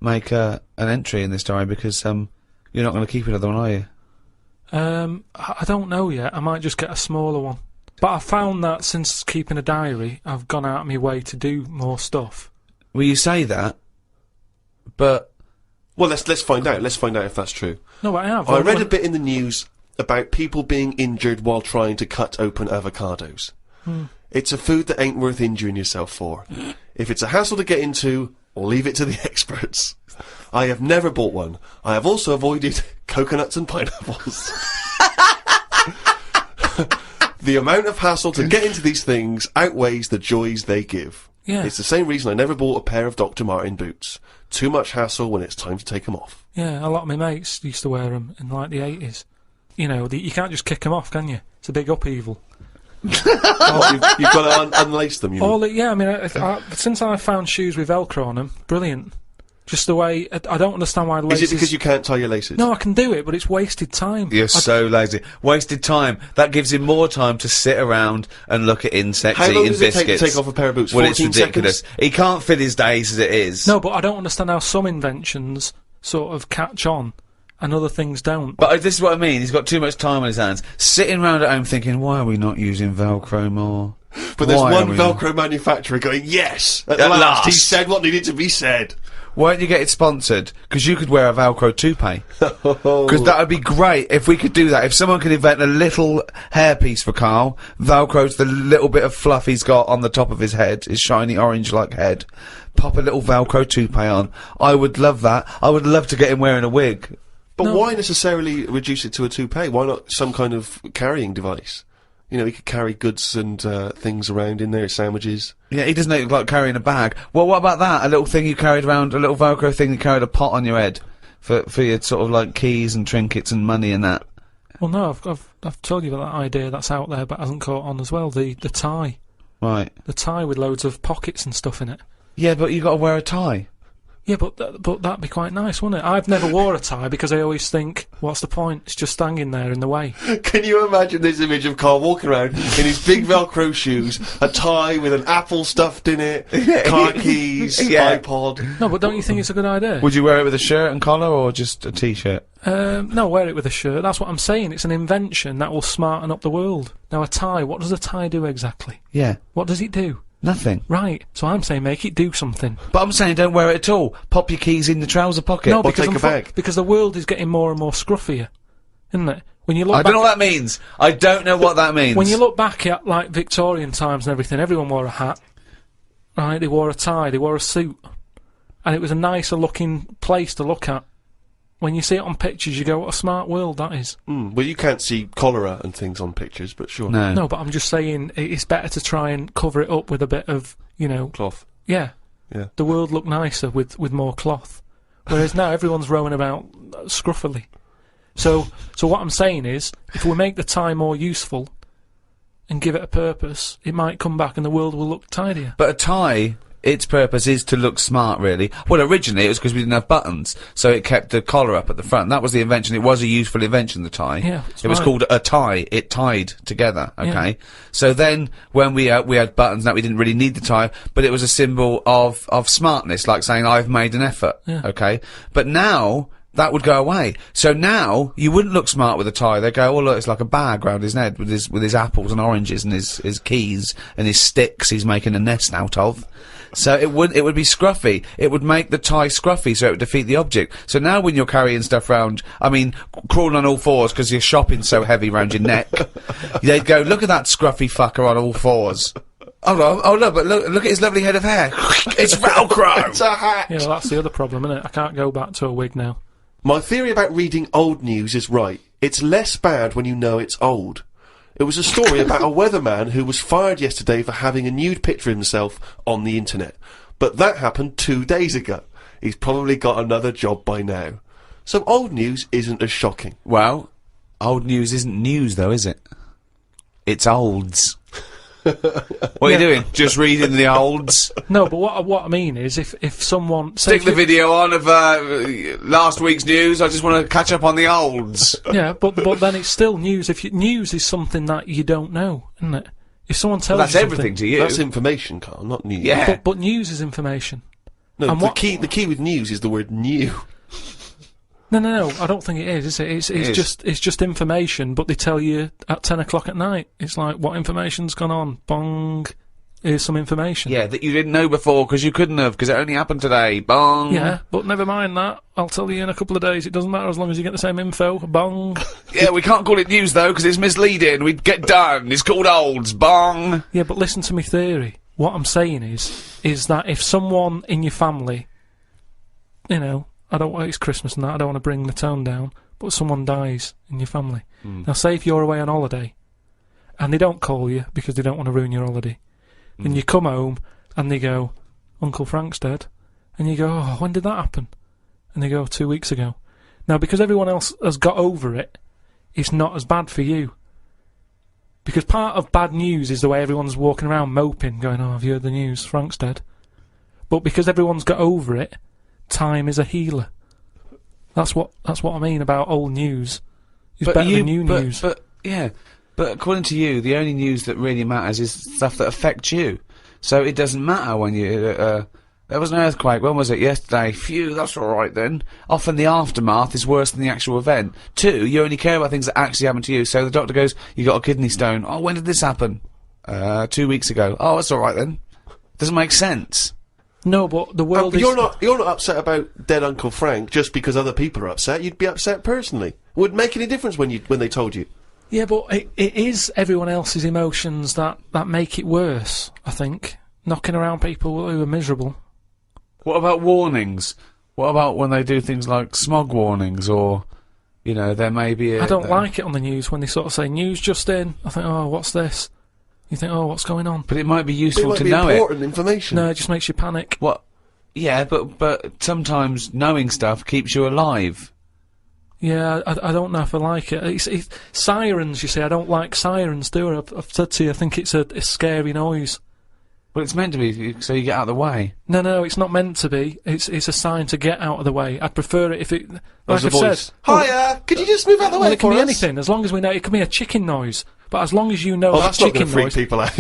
make an entry in this diary, because you're not going to keep another one, are you? I don't know yet. I might just get a smaller one. But I found that since keeping a diary, I've gone out of my way to do more stuff. Well, you say that, but Well, let's find out. Let's find out if that's true. No, I have. I read a bit in the news about people being injured while trying to cut open avocados. It's a food that ain't worth injuring yourself for. If it's a hassle to get into, leave it to the experts. I have never bought one. I have also avoided coconuts and pineapples. The amount of hassle to get into these things outweighs the joys they give. Yeah. It's the same reason I never bought a pair of Dr. Martin boots. Too much hassle when it's time to take them off. Yeah, a lot of my mates used to wear them in like the 80s. You know, you can't just kick them off, can you? It's a big upheaval. You've got to unlace them, you mean? Yeah, I mean, since I found shoes with Velcro on them, brilliant. Just the way, I don't understand why laces... Is it because you can't tie your laces? No, I can do it, but it's wasted time. you're so lazy. Wasted time. That gives him more time to sit around and look at insects How long eating does it biscuits. take to take off a pair of boots? Well, it's 14 ridiculous. seconds? He can't fit his days as it is. No, but I don't understand how some inventions sort of catch on and other things don't. But this is what I mean. He's got too much time on his hands. Sitting around at home thinking, why are we not using Velcro more? But there's Why one are we Velcro manufacturer going, yes! At At last! He last. said what needed to be said. why don't you get it sponsored? Because you could wear a Velcro toupee. Because that would be great if we could do that. If someone could invent a little hairpiece for Karl, Velcro's the little bit of fluff he's got on the top of his head, his shiny orange-like head. Pop a little Velcro toupee on. I would love that. I would love to get him wearing a wig. But why necessarily reduce it to a toupee? Why not some kind of carrying device? You know, he could carry goods and things around in there, sandwiches. Yeah, he doesn't look like carrying a bag. Well, what about that? A little thing you carried around, a little Velcro thing you carried a pot on your head for your sort of like keys and trinkets and money and that. Well, no, I've told you about that idea that's out there, but hasn't caught on as well. The tie. Right. The tie with loads of pockets and stuff in it. Yeah, but you got to wear a tie. Yeah, but that'd be quite nice, wouldn't it? I've never wore a tie because I always think, what's the point? It's just hanging there in the way. Can you imagine this image of Karl walking around in his big Velcro shoes, a tie with an apple stuffed in it, car keys, iPod? No, but don't you think it's a good idea? Would you wear it with a shirt and collar or just a t-shirt? No, wear it with a shirt. That's what I'm saying. It's an invention that will smarten up the world. Now, a tie, what does a tie do exactly? Yeah. What does it do? Nothing. Right. So I'm saying make it do something. But I'm saying don't wear it at all. Pop your keys in the trouser pocket. No, Or because take a bag. because the world is getting more and more scruffier, isn't it? When you look I back, don't know what that means. I don't know what that means. when you look back at like Victorian times and everything, everyone wore a hat. Right? They wore a tie. They wore a suit, and it was a nicer looking place to look at. When you see it on pictures, you go, what a smart world that is. Well, you can't see cholera and things on pictures, but sure. No. No, but I'm just saying it's better to try and cover it up with a bit of, you know, Cloth. yeah. Yeah. The world looked nicer with more cloth. Whereas now everyone's roaming about scruffily. So what I'm saying is, if we make the tie more useful and give it a purpose, it might come back and the world will look tidier. But a tie, its purpose is to look smart, really. Well, originally it was because we didn't have buttons, so it kept the collar up at the front. That was the invention. It was a useful invention, the tie. Yeah, it was right. called a tie. It tied together, okay? Yeah. So then, when we had buttons, that we didn't really need the tie, but it was a symbol of smartness, like saying, I've made an effort, Yeah. okay? But now, that would go away. So now, you wouldn't look smart with a tie. They go, oh look, it's like a bag round his head with his apples and oranges and his keys and his sticks he's making a nest out of. So it would be scruffy. It would make the tie scruffy, so it would defeat the object. So now when you're carrying stuff round, I mean, crawling on all fours because your shopping's so heavy round your neck, they'd go, look at that scruffy fucker on all fours. Oh no, but look at his lovely head of hair. It's Velcro! It's a hat! Yeah, well, that's the other problem, isn't it? I can't go back to a wig now. My theory about reading old news is right. It's less bad when you know it's old. It was a story about a weatherman who was fired yesterday for having a nude picture of himself on the internet. But that happened 2 days ago. He's probably got another job by now. So old news isn't as shocking. Well, old news isn't news though, is it? It's olds. What are you doing? Just reading the olds? No, but what I mean is, if someone Stick the video on of last week's news. I just want to catch up on the olds. yeah, but then it's still news. News is something that you don't know, isn't it? If someone tells That's you everything to you. That's information, Karl, not news. Yeah. but news is information. No, And the what- key with news is the word new. No, I don't think it is it? It's is. just information, but they tell you at 10 o'clock at night. It's like, what information's gone on? Bong. Here's some information. Yeah, that you didn't know before because you couldn't have because it only happened today. Bong. Yeah, but never mind that. I'll tell you in a couple of days. It doesn't matter as long as you get the same info. Bong. Yeah, we can't call it news though because it's misleading. We'd get done. It's called olds. Bong. Yeah, but listen to me theory. What I'm saying is that if someone in your family, you know, it's Christmas and that, I don't want to bring the tone down, but someone dies in your family. Now, say if you're away on holiday, and they don't call you because they don't want to ruin your holiday, then you come home, and they go, Uncle Frank's dead, and you go, oh, when did that happen? And they go, 2 weeks ago. Now, because everyone else has got over it, it's not as bad for you. Because part of bad news is the way everyone's walking around moping, going, oh, have you heard the news? Frank's dead. But because everyone's got over it, time is a healer. That's what I mean about old news. It's better than new news. But according to you, the only news that really matters is stuff that affects you. So it doesn't matter when you. There was an earthquake. When was it? Yesterday. Phew, that's all right then. Often the aftermath is worse than the actual event. 2, you only care about things that actually happen to you. So the doctor goes, "You got a kidney stone." Oh, when did this happen? 2 weeks ago. Oh, that's all right then. Doesn't make sense. No, but the world is... You're not upset about dead Uncle Frank just because other people are upset. You'd be upset personally. Would it make any difference when they told you? Yeah, but it is everyone else's emotions that make it worse, I think. Knocking around people who are miserable. What about warnings? What about when they do things like smog warnings, or, you know, there may be a... I don't like it on the news when they sort of say, news just in. I think, oh, what's this? You think, oh, what's going on? But it might be useful to be know important information. No, it just makes you panic. What? Yeah, but sometimes knowing stuff keeps you alive. Yeah, I don't know if I like it. It's sirens, you see, I don't like sirens, do I? I've said to you, I think it's a scary noise. Well, it's meant to be so you get out of the way. No, it's not meant to be. It's a sign to get out of the way. I'd prefer it if it... Like There's a I've voice. said... Hiya! Could you just move out of the way Well, it can for be us? anything, as long as we know... It can be a chicken noise, but as long as you know Oh, that that's not going chicken to freak noise... people out.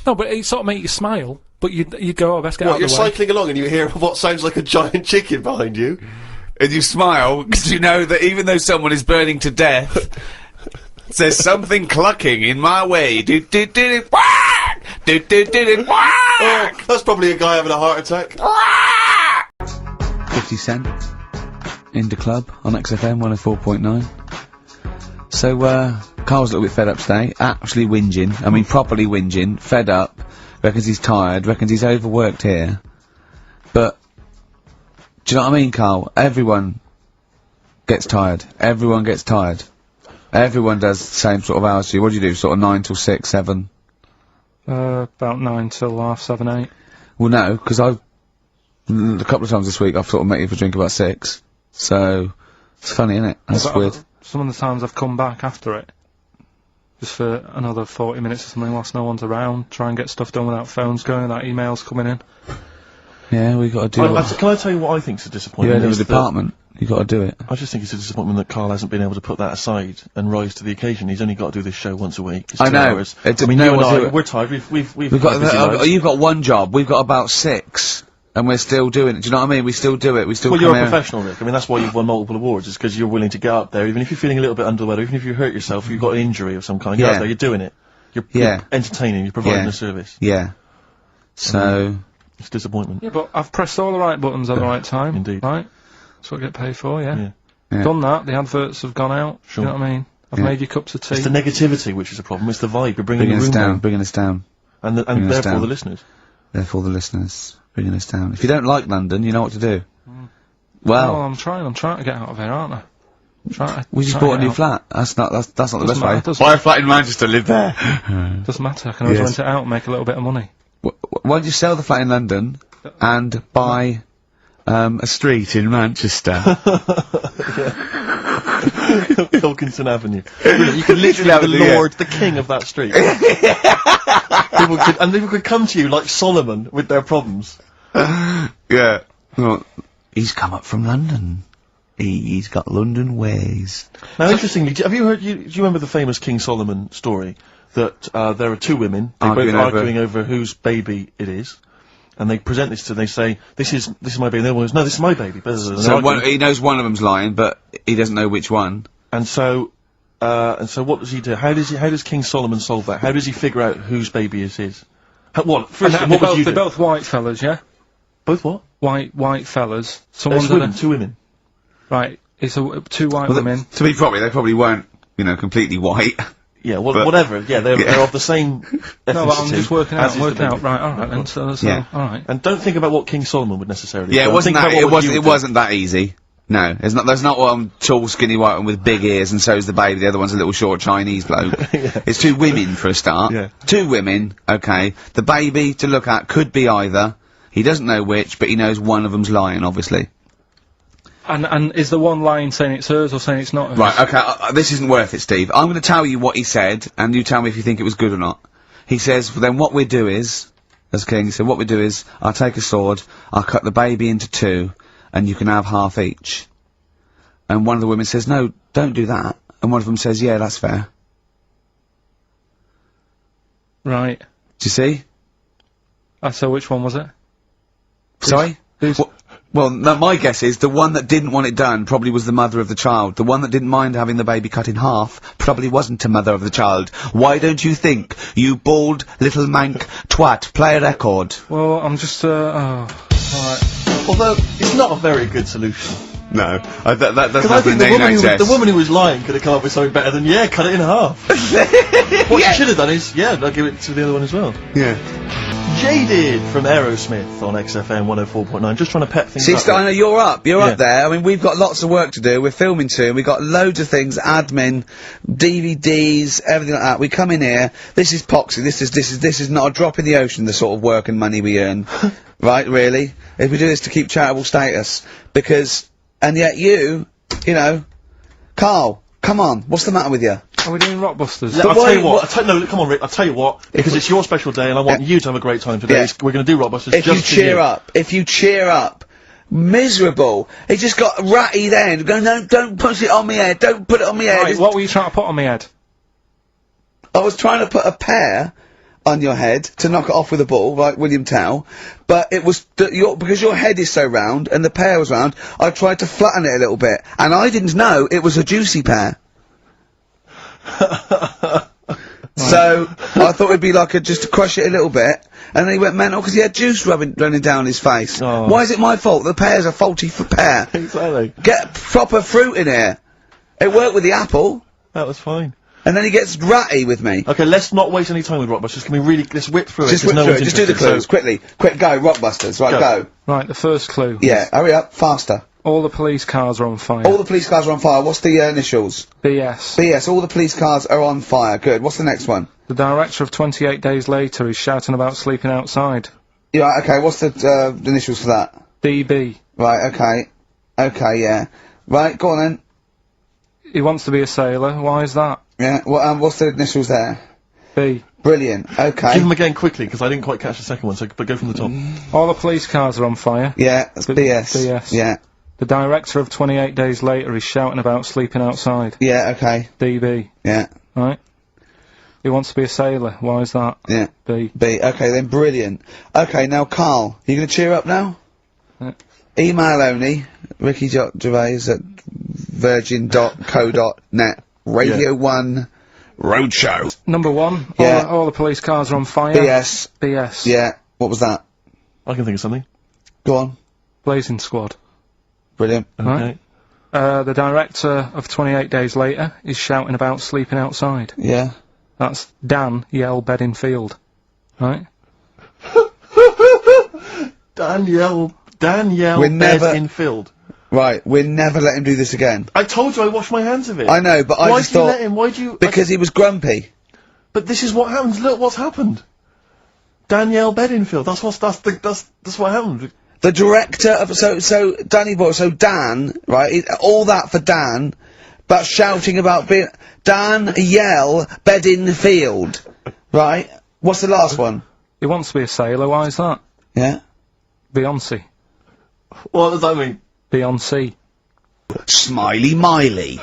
No, but it sort of make you smile, but you'd go, oh, best get What, out you're of the way. cycling along and you hear what sounds like a giant chicken behind you? And you smile, because you know that even though someone is burning to death, there's something clucking in my way. Do-do-do-do, whack! Do-do-do-do, whack! Oh, that's probably a guy having a heart attack. 50 Cent in the club on XFM 104.9. So, Carl's a little bit fed up today, actually whinging, I mean properly whinging, fed up, reckons he's tired, reckons he's overworked here. But, do you know what I mean, Carl? Everyone gets tired. Everyone gets tired. Everyone does the same sort of hours to you. What do you do, sort of 9 till 6, 7? About 9 till 7:30, 8. Well, no, because a couple of times this week I've sort of met you for a drink about 6. So, it's funny, isn't it? That's But weird. Some of the times I've come back after it, just for another 40 minutes or something whilst no one's around, try and get stuff done without phones going, without emails coming in. Yeah, we got to do it. Can I tell you what I think's a You're disappointment? head of is the that- department. You got to do it. I just think it's a disappointment that Karl hasn't been able to put that aside and rise to the occasion. He's only got to do this show once a week. It's I 2 know. hours. It's- I mean, no you and one's I, do it. we're tired. We've We've got busy lives. you've got one job. We've got about 6, and we're still doing it. Do you know what I mean? We still do it. We still. Well, come you're a here. professional, Rick. I mean, that's why you've won multiple awards, is because you're willing to get up there, even if you're feeling a little bit under the weather, even if you hurt yourself, you've got an injury of some kind. Get Yeah. up there, you're doing it. You're Yeah. entertaining, you're providing Yeah. a service. Yeah. So It's disappointment. Yeah, but I've pressed all the right buttons at the right time. Indeed. Right? That's what I get paid for, yeah. Yeah. Yeah. Done that, the adverts have gone out. Sure. Do you know what I mean? I've Yeah. made your cups of tea. It's the negativity which is a problem. It's the vibe. You're bringing bringing the us room down. down. Bringing us down. And bringing us therefore down. the listeners. Therefore, the listeners bringing us down. If you don't like London, you know what to do. Oh, Well, I'm trying to get out of here, aren't I? we just bought a new flat. That's not the best Doesn't way. matter, Buy a flat in Manchester, live there. doesn't matter, I can always Yes. rent it out and make a little bit of money. Why don't you sell the flat in London and buy a street in Manchester? Pilkington Avenue. Brilliant. You could literally have Avenue, the yeah. Lord, the King of that street. people could come to you like Solomon with their problems. Yeah. Well, he's come up from London. He's got London ways. Now, interestingly, have you heard? Do you remember the famous King Solomon story? That there are two women Arguing over- arguing over whose baby it is, and they present this to. They say, "This is my baby." And the other one goes, "No, this is my baby." And they're So arguing. he knows one of them's lying, but he doesn't know which one. And so what does he do? How does King Solomon solve that? How does he figure out whose baby is his? What? First, And what would you they're do? both white fellas, yeah? Both what? White fellas. There's Someone's women, two women. Right, it's two white Well, women. to be probably, they probably weren't, completely white. Yeah, well, But- whatever. Yeah, they're of the same ethnicity. No, but I'm just working as out, is the working out. baby. Right, alright then, so, Yeah. alright. And don't think about what King Solomon would necessarily. Yeah, do. it wasn't Think that. about It what wasn't. you It would do. wasn't that easy. No, there's not one tall, skinny white one with big ears, and so's the baby. The other one's a little short Chinese bloke. It's two women for a start. Yeah. Two women. Okay. The baby to look at could be either. He doesn't know which, but he knows one of them's lying, obviously. And is the one lying saying it's hers or saying it's not hers? Right, okay, this isn't worth it, Steve. I'm going to tell you what he said, and you tell me if you think it was good or not. He says, well, then what we do is, as King, he said, what we do is, I'll take a sword, I'll cut the baby into two, and you can have half each. And one of the women says, no, don't do that. And one of them says, yeah, that's fair. Right. Do you see? So which one was it? Sorry? Who's- Well, no, my guess is the one that didn't want it done probably was the mother of the child. The one that didn't mind having the baby cut in half probably wasn't a mother of the child. Why don't you think, you bald little mank twat, play a record? Well, I'm just, Although, it's not a very good solution. No, that doesn't Because I happen think in the the NHS. woman who was lying could have come up with something better than, cut it in half. What she should have done is, I'll give it to the other one as well. Yeah. Jaded from Aerosmith on XFM 104.9, just trying to pep things See, up. Steiner, you're up Yeah. there. I mean, we've got lots of work to do. We're filming soon. We've got loads of things, admin, DVDs, everything like that. We come in here. This is Poxy. This is not a drop in the ocean, the sort of work and money we earn. Right, really? If we do this to keep charitable status. Because, and yet you know, Karl, come on, what's the matter with you? Are we doing Rockbusters? I'll tell you what- what, no, come on Rick, I'll tell you what, because it's your special day and I want you to have a great time today. Yeah. We're going to do Rockbusters If just you for cheer you. up, miserable. He just got ratty then. Go, no, don't push it on me head. Don't put it on me head. Right, what were you trying to put on my head? I was trying to put a pear on your head to knock it off with a ball, like William Tell, but it was because your head is so round and the pear was round. I tried to flatten it a little bit, and I didn't know it was a juicy pear. So I thought it'd be like just to crush it a little bit, and then he went mental because he had juice running down his face. Oh. Why is it my fault? The pear's a faulty pear. Exactly. Get proper fruit in here. It worked with the apple, That was fine. and then he gets ratty with me. Okay, let's not waste any time with Rockbusters. Can we really, let's whip through Just it, whip because no through one's it. Just do the interested, clues, so- quickly. Quick, go, Rockbusters. Right, Go. go. Right, the first clue. Yeah, hurry up, faster. All the police cars are on fire. All the police cars are on fire. What's the initials? BS. BS, all the police cars are on fire. Good. What's the next one? The director of 28 Days Later is shouting about sleeping outside. Yeah, okay, what's the initials for that? DB. Right, okay. Okay, yeah. Right, go on then. He wants to be a sailor. Why is that? Yeah, what's the initials there? B. Brilliant, okay. Give them again quickly, because I didn't quite catch the second one, so, but go from the top. All the police cars are on fire. Yeah, that's BS. BS. Yeah, The director of 28 Days Later is shouting about sleeping outside. yeah, okay. DB. Yeah, Right? He wants to be a sailor. Why is that? yeah. B. B, okay then, brilliant. Okay, now Karl, you gonna cheer up now? Yeah. Email only, Ricky Gervais at virgin.co.net. Radio 1 Roadshow. Number one. Yeah. All the police cars are on fire. BS. BS. Yeah, what was that? I can think of something. Go on. Blazing Squad. Brilliant. Okay. Right. The director of 28 Days Later is shouting about sleeping outside. Yeah. That's Dan Yell Bedingfield. Right? Danielle We're never- Bedingfield. Right, we'll never let him do this again. I told you I washed my hands of it. I know, but I Why just do you thought... let him? Why do you... Because he was grumpy. But this is what happens. Look what's happened. Danielle Bedingfield. That's what happened. The director of... So, Danny Boy, so Dan, right, all that for Dan, but shouting about being... Dan Yell Bedingfield. Right? What's the last one? He wants to be a sailor. Why is that? Yeah? Beyonce. What does that mean? Beyonce. Smiley Miley.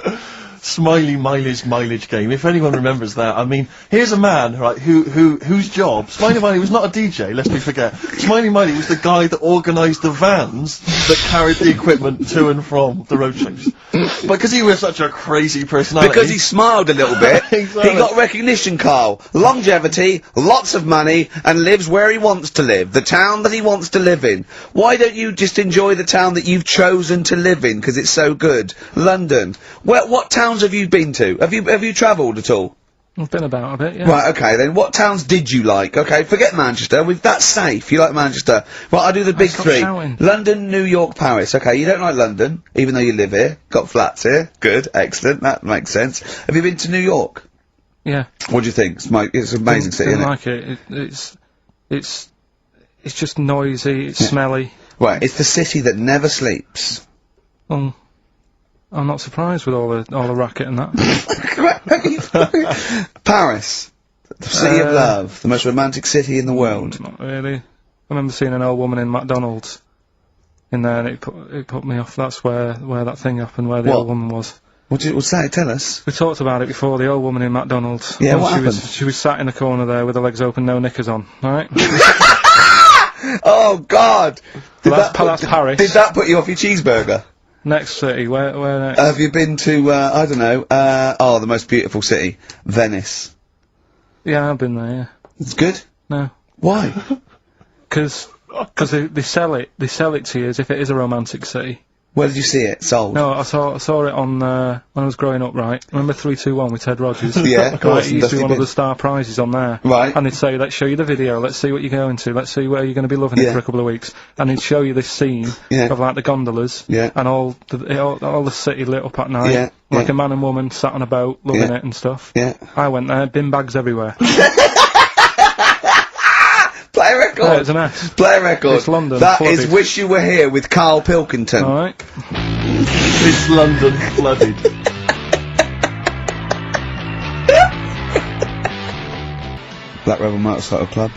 Smiley Miley's mileage game. If anyone remembers that, I mean, here's a man, right, whose job, Smiley Miley was not a DJ, lest we forget. Smiley Miley was the guy that organised the vans that carried the equipment to and from the road shows. Because he was such a crazy personality. Because he smiled a little bit. Exactly. He got recognition, Karl. Longevity, lots of money, and lives where he wants to live. The town that he wants to live in. Why don't you just enjoy the town that you've chosen to live in, because it's so good? London. What towns have you been to? Have you travelled at all? I've been about a bit, yeah. Right, okay then, what towns did you like? Okay, forget Manchester, that's safe, you like Manchester. Right, I'll do the big stop three. shouting. London, New York, Paris. Okay, you don't like London, even though you live here, got flats here. Good, excellent, that makes sense. Have you been to New York? Yeah. What do you think? It's an amazing city, Didn't isn't it? like it. It's just noisy, it's smelly. Right, it's the city that never sleeps. Well, I'm not surprised with all the racket and that. Paris, the city of love, the most romantic city in the world. Not really. I remember seeing an old woman in McDonald's in there, and it put me off. That's where that thing happened, where the What? old woman was. What's that? Tell us. We talked about it before. The old woman in McDonald's. Yeah, Well, what happened? She was sat in the corner there with her legs open, no knickers on. All right. Oh God! That's Paris. Did that put you off your cheeseburger? Next city. Where next? Have you been to, I don't know, the most beautiful city, Venice? Yeah, I've been there. Yeah. It's good? No. Why? Because Because they sell it to you as if it is a romantic city. Where did you see it sold? No, I saw it on when I was growing up. Right, remember 3-2-1 with Ted Rogers? Yeah, of course. Right, it used to be one of the star prizes on there. Right. And they'd say, let's show you the video, let's see what you're going to, let's see where you're going to be loving it for a couple of weeks. And they'd show you this scene of like the gondolas and all the city lit up at night, like a man and woman sat on a boat loving it and stuff. Yeah. I went there, bin bags everywhere. Play a record. Yeah, it's a mess. Play a record. It's London. That flooded. is Wish You Were Here with Karl Pilkington. All right. It's London flooded. Black Rebel Motorcycle Club.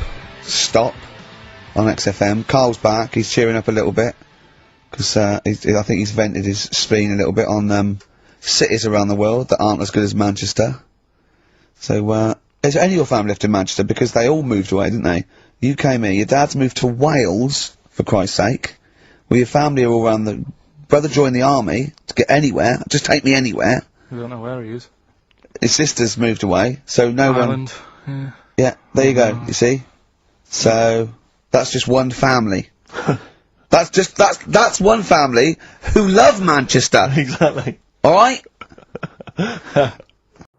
Stop. On XFM. Karl's back. He's cheering up a little bit. Because I think he's vented his spleen a little bit on cities around the world that aren't as good as Manchester. So, is any of your family left in Manchester? Because they all moved away, didn't they? You came here. Your dad's moved to Wales, for Christ's sake. Well, your family are all around the... Brother joined the army to get anywhere. Just take me anywhere. I don't know where he is. His sister's moved away, so no Ireland. one... Yeah, there you go, you see? So, that's just one family. That's one family who love Manchester. Exactly. Alright?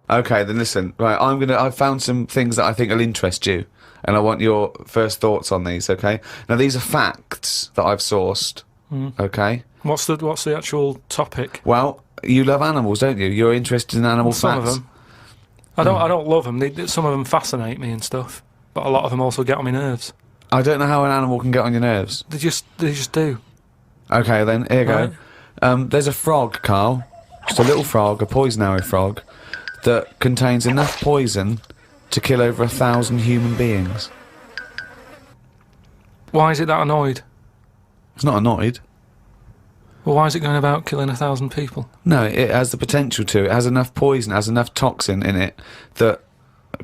Okay, then listen. Right, I've found some things that I think will interest you, and I want your first thoughts on these, okay? Now, these are facts that I've sourced, okay? What's the actual topic? Well, you love animals, don't you? You're interested in animal Some facts. of them. I don't love them. Some of them fascinate me and stuff, but a lot of them also get on my nerves. I don't know how an animal can get on your nerves. They just do. Okay, then, here you Right. go. There's a frog, Karl. Just a little frog, a poison-arrow frog, that contains enough poison to kill over 1,000 human beings. Why is it that annoyed? It's not annoyed. Well, why is it going about killing 1,000 people? No, it has the potential to. It has enough poison, it has enough toxin in it that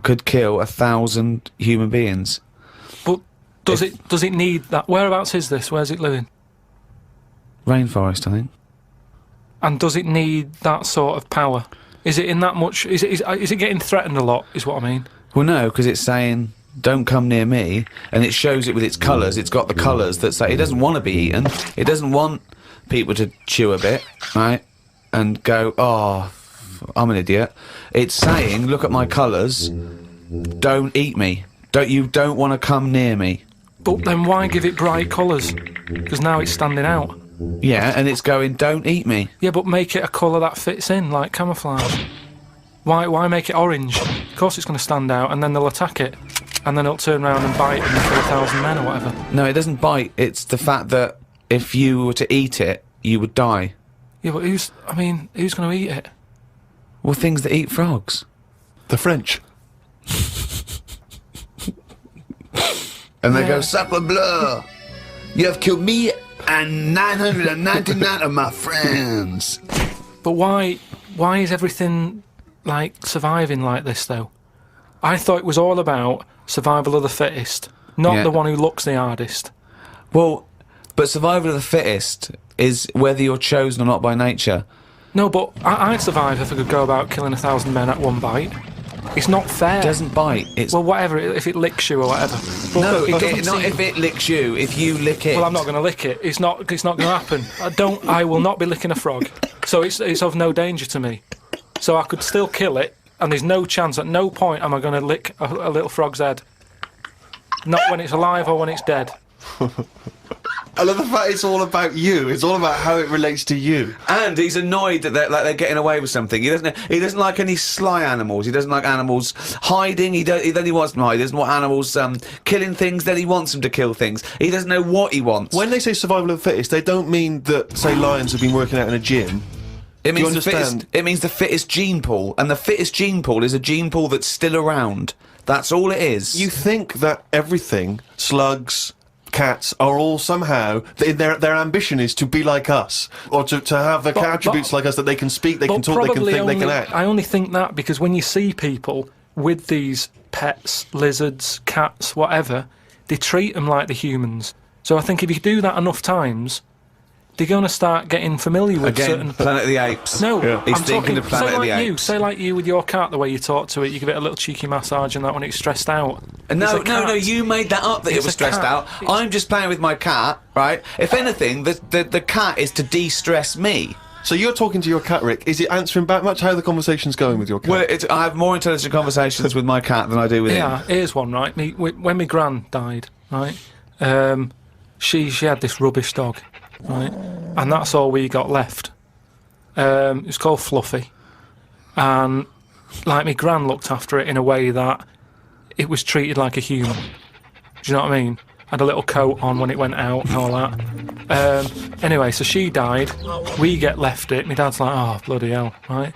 could kill 1,000 human beings. But does it need that? Whereabouts is this? Where's it living? Rainforest, I think. And does it need that sort of power? Is it in that much? Is it getting threatened a lot? Is what I mean. Well, no, because it's saying, don't come near me, and it shows it with its colours. It's got the colours that say it doesn't want to be eaten. It doesn't want people to chew a bit, right, and go, oh, I'm an idiot. It's saying, look at my colours, don't eat me. You don't want to come near me. But then why give it bright colours? Because now it's standing out. Yeah, and it's going, don't eat me. Yeah, but make it a colour that fits in, like camouflage. Why make it orange? Of course it's going to stand out, and then they'll attack it. And then it'll turn around and bite and kill 1,000 men or whatever. No, it doesn't bite. It's the fact that if you were to eat it, you would die. Yeah, but who's going to eat it? Well, things that eat frogs. The French. And they go, sacre bleu! You have killed me and 999 of my friends. But why is everything, like, surviving like this, though? I thought it was all about survival of the fittest, not the one who looks the hardest. Well, but survival of the fittest is whether you're chosen or not by nature. No, but I'd survive if I could go about killing 1,000 men at one bite. It's not fair. It doesn't bite. It's Well, whatever, if it licks you or whatever. But no, it doesn't not seem- if it licks you. If you lick it. Well, I'm not going to lick it. It's not going to happen. I will not be licking a frog. So it's of no danger to me. So I could still kill it, and there's no chance, at no point am I going to lick a little frog's head. Not when it's alive or when it's dead. I love the fact it's all about you. It's all about how it relates to you. And he's annoyed that they're getting away with something. He doesn't like any sly animals. He doesn't like animals hiding. Then he wants them hide. He doesn't want animals killing things. Then he wants them to kill things. He doesn't know what he wants. When they say survival of the fittest, they don't mean that, say, lions have been working out in a gym. It means you the fittest. understand? It means the fittest gene pool, and the fittest gene pool is a gene pool that's still around. That's all it is. You think that everything, slugs, cats, are all somehow, their ambition is to be like us, or to have the attributes like us, that they can speak, they can talk, they can think, they can act. I only think that because when you see people with these pets, lizards, cats, whatever, they treat them like the humans. So I think if you do that enough times, they're going to start getting familiar with Again, certain... Planet of the Apes. No, He's I'm thinking talking, of Planet say of like the you, Apes. say like you with your cat, the way you talk to it, you give it a little cheeky massage and that when it's stressed out. No, It's a cat. you made that up that it It's was a stressed cat. out. It's- I'm just playing with my cat, right? If anything, the cat is to de-stress me. So you're talking to your cat, Rick. Is it answering back much? How are the conversation's going with your cat? Well, I have more intelligent conversations with my cat than I do with him. Yeah, here's one, right? When my gran died, right, she had this rubbish dog, right, and that's all we got left. It was called Fluffy, and like my gran looked after it in a way that it was treated like a human. Do you know what I mean? Had a little coat on when it went out and all that. Anyway, so she died. We get left it. My dad's like, oh, bloody hell, right?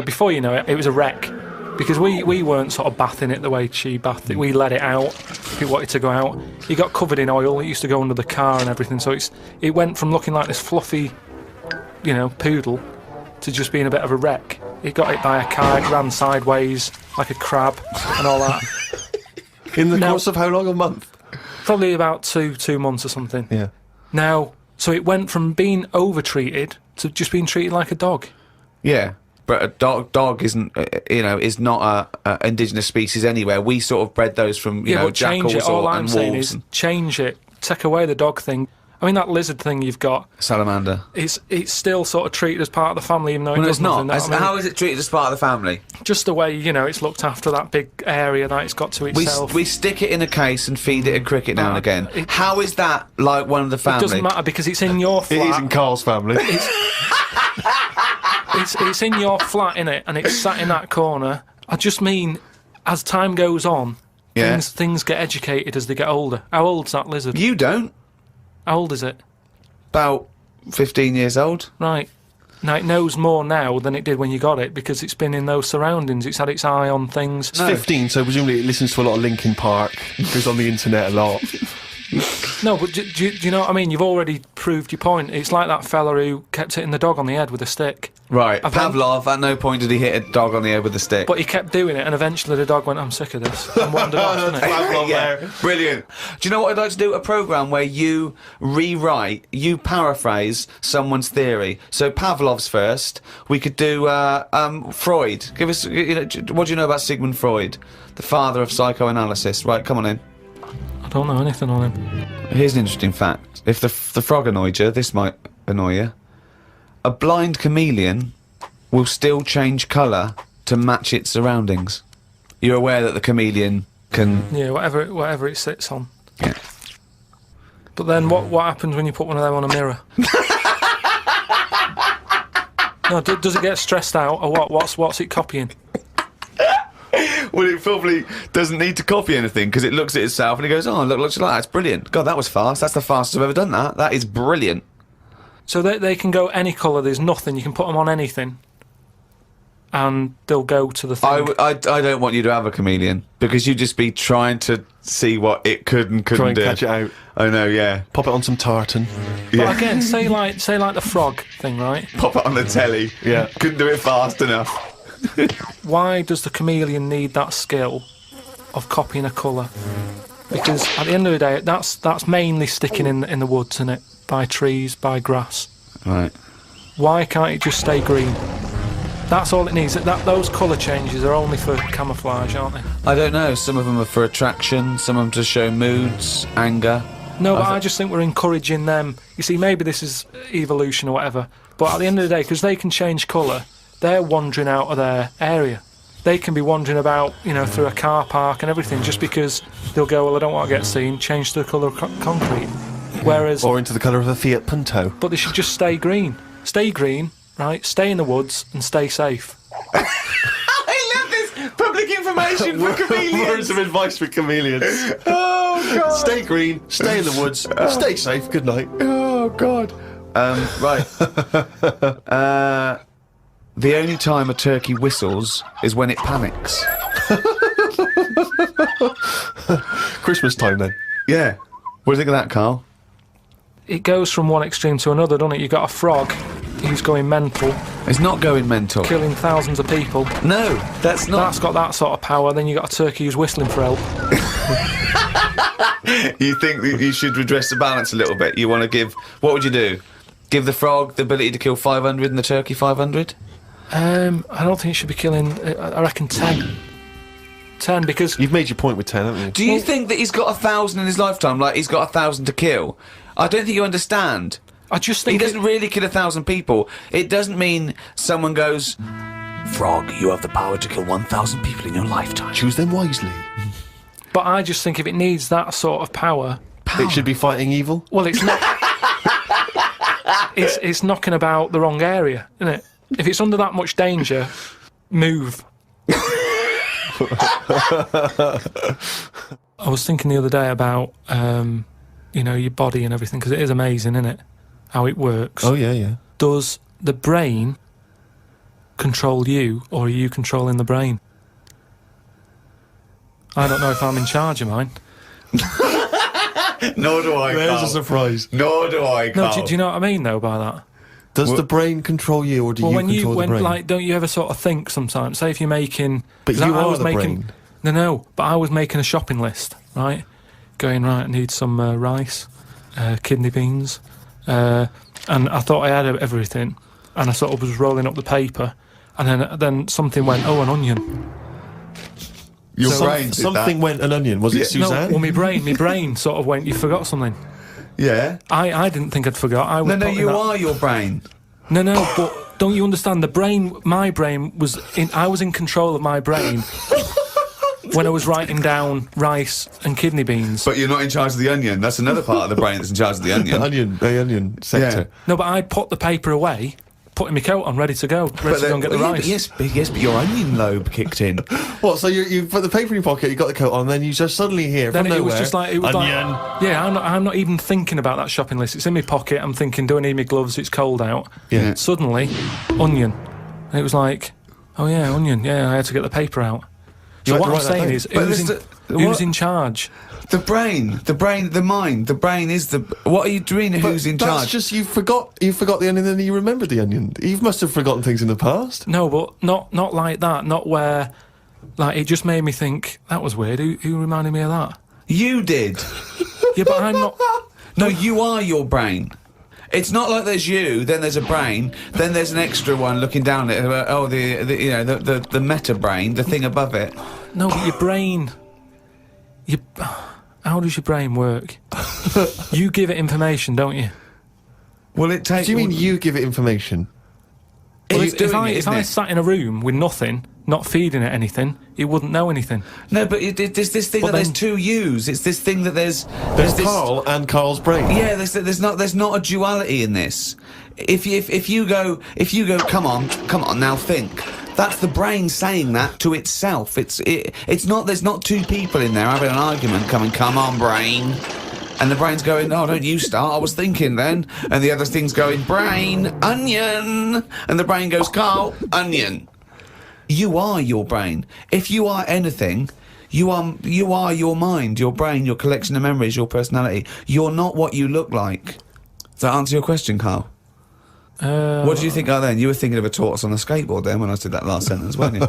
Before you know it, it was a wreck. Because we weren't sort of bathing it the way she bathed it. We let it out if it wanted to go out. It got covered in oil. It used to go under the car and everything. So it went from looking like this fluffy, poodle to just being a bit of a wreck. It got hit by a car, it ran sideways like a crab and all that. In the course of how long? A month? Probably about two months or something. Yeah. Now, so it went from being over-treated to just being treated like a dog. Yeah, but a dog isn't, is not a indigenous species anywhere. We sort of bred those from, But change jackals it. All I'm and saying wolves is and change it. Take away the dog thing. I mean, that lizard thing you've got, salamander. it's still sort of treated as part of the family, even though it Well, does it's not. nothing. That- I mean, How is it treated as part of the family? just the way, it's looked after, that big area that it's got to itself. We stick it in a case and feed it a cricket now and again. it- How is that like one of the It family? doesn't matter because it's in your It flat. is in Karl's family. It's in your flat, innit? And it's sat in that corner. I just mean, as time goes on, Yeah. things get educated as they get older. How old's that lizard? You don't. How old is it? About 15 years old. Right. Now, it knows more now than it did when you got it because it's been in those surroundings. It's had its eye on things. It's 15, so presumably it listens to a lot of Linkin Park. Goes on the internet a lot. No, but do you know what I mean? You've already proved your point. It's like that fella who kept hitting the dog on the head with a stick. Right. I've had- Pavlov, at no point did he hit a dog on the head with a stick. But he kept doing it, and eventually the dog went, I'm sick of this, and wandered off, didn't it? Pavlov there. Brilliant. Do you know what I'd like to do? A programme where you paraphrase someone's theory. So Pavlov's first. We could do Freud. Give us, what do you know about Sigmund Freud, the father of psychoanalysis? Right, come on in. I don't know anything on him. Here's an interesting fact. If the frog annoyed you, this might annoy you. A blind chameleon will still change colour to match its surroundings. You're aware that the chameleon can... Yeah, whatever it sits on. Yeah. But then what happens when you put one of them on a mirror? No, does it get stressed out, or what? What's it copying? Well, it probably doesn't need to copy anything because it looks at itself and it goes, oh, look, looks like that. It's brilliant. God, that was fast. That's the fastest I've ever done that. That is brilliant. So they can go any colour, there's nothing, you can put them on anything, and they'll go to the thing. I don't want you to have a chameleon because you'd just be trying to see what it could and couldn't Try and do. catch it out. I know, yeah. Pop it on some tartan. But again, say like the frog thing, right? Pop it on the telly. Yeah. Couldn't do it fast enough. Why does the chameleon need that skill of copying a colour? Because at the end of the day, that's mainly sticking in the woods, isn't it? By trees, by grass. Right. Why can't it just stay green? That's all it needs. Those colour changes are only for camouflage, aren't they? I don't know. Some of them are for attraction. Some of them to show moods, anger. No, but I just think we're encouraging them. You see, maybe this is evolution or whatever, but at the end of the day, because they can change colour, they're wandering out of their area. They can be wandering about, through a car park and everything, just because they'll go, well, I don't want to get seen, change to the colour of concrete. Whereas... Or into the colour of a Fiat Punto. But they should just stay green. Stay green, right? Stay in the woods and stay safe. I love this public information for chameleons. Words of advice for chameleons. Oh, God. Stay green, stay in the woods, stay safe, good night. Oh, God. Right. The only time a turkey whistles is when it panics. Christmas time then. Yeah. What do you think of that, Karl? It goes from one extreme to another, doesn't it? You've got a frog who's going mental, It's not going mental. killing thousands of people. No, that's not. That's got that sort of power. Then you've got a turkey who's whistling for help. You think that you should redress the balance a little bit? You want to give... What would you do? Give the frog the ability to kill 500 and the turkey 500? I don't think it should be killing. I reckon 10. 10 because You've made your point with 10, haven't you? Do you think that he's got 1,000 in his lifetime, like he's got 1,000 to kill? I don't think you understand. I just He think doesn't really kill 1,000 people. It doesn't mean someone goes, Frog, you have the power to kill 1,000 people in your lifetime. Choose them wisely. But I just think if it needs that sort of power, It should be fighting evil. well, it's not. it's knocking about the wrong area, isn't it? If it's under that much danger, move. I was thinking the other day about, your body and everything, because it is amazing, isn't it? How it works. Oh, yeah. Does the brain control you, or are you controlling the brain? I don't know if I'm in charge of mine. Nor do I, There's a surprise. Nor do I, No, do you know what I mean, though, by that? Does the brain control you, or do you control the brain? Like, don't you ever sort of think sometimes? Say if you're making, But 'cause you I are was the making, brain. No, but I was making a shopping list, right? Going right, I need some rice, kidney beans, and I thought I had everything, and I sort of was rolling up the paper, and then something went, oh, an onion. Your brain did Something went an onion. Was it Suzanne? No, well, my brain sort of went, you forgot something. Yeah. I didn't think I'd forgot. I was No, putting you that- are your brain. No, but don't you understand? My brain was I was in control of my brain when I was writing down rice and kidney beans. But you're not in charge of the onion. That's another part of the brain that's in charge of the onion. The onion sector. No, but I put the paper away, putting my coat on, ready to go and get the rice. Yes, but your onion lobe kicked in. What, so you put the paper in your pocket, you got the coat on, and then you just suddenly hear Then from it nowhere, was just like it was onion. like I'm not even thinking about that shopping list. It's in my pocket. I'm thinking, do I need my gloves? It's cold out. Yeah. Suddenly, onion, and it was like, oh yeah, onion. Yeah, I had to get the paper out. So had what to I'm write that saying down. is, But who's in charge? The brain, the mind, the brain is the... What are you doing? Who's in That's charge? just, you forgot the onion, and then you remembered the onion. You must have forgotten things in the past. No, but not like that. Not where, like, it just made me think, that was weird. Who reminded me of that? You did. Yeah, but I'm not... No, you are your brain. It's not like there's you, then there's a brain, then there's an extra one looking down at it. The meta brain, the thing above it. No, but your brain... How does your brain work? You give it information, don't you? Well, it takes... Do you mean you give it information? If I sat in a room with nothing, not feeding it anything, it wouldn't know anything. No, but there's this thing But that there's then- two yous. It's this thing that there's There's this... Karl and Karl's brain. Yeah, there's not a duality in this. If you go, come on, now think. That's the brain saying that to itself. It's not. There's not two people in there having an argument. Come on, brain. And the brain's going, oh, don't you start, I was thinking then. And the other thing's going, brain, onion. And the brain goes, Karl, onion. You are your brain. If you are anything, you are your mind, your brain, your collection of memories, your personality. You're not what you look like. Does that answer your question, Karl? What do you think then? You were thinking of a tortoise on a skateboard then when I said that last sentence, weren't you?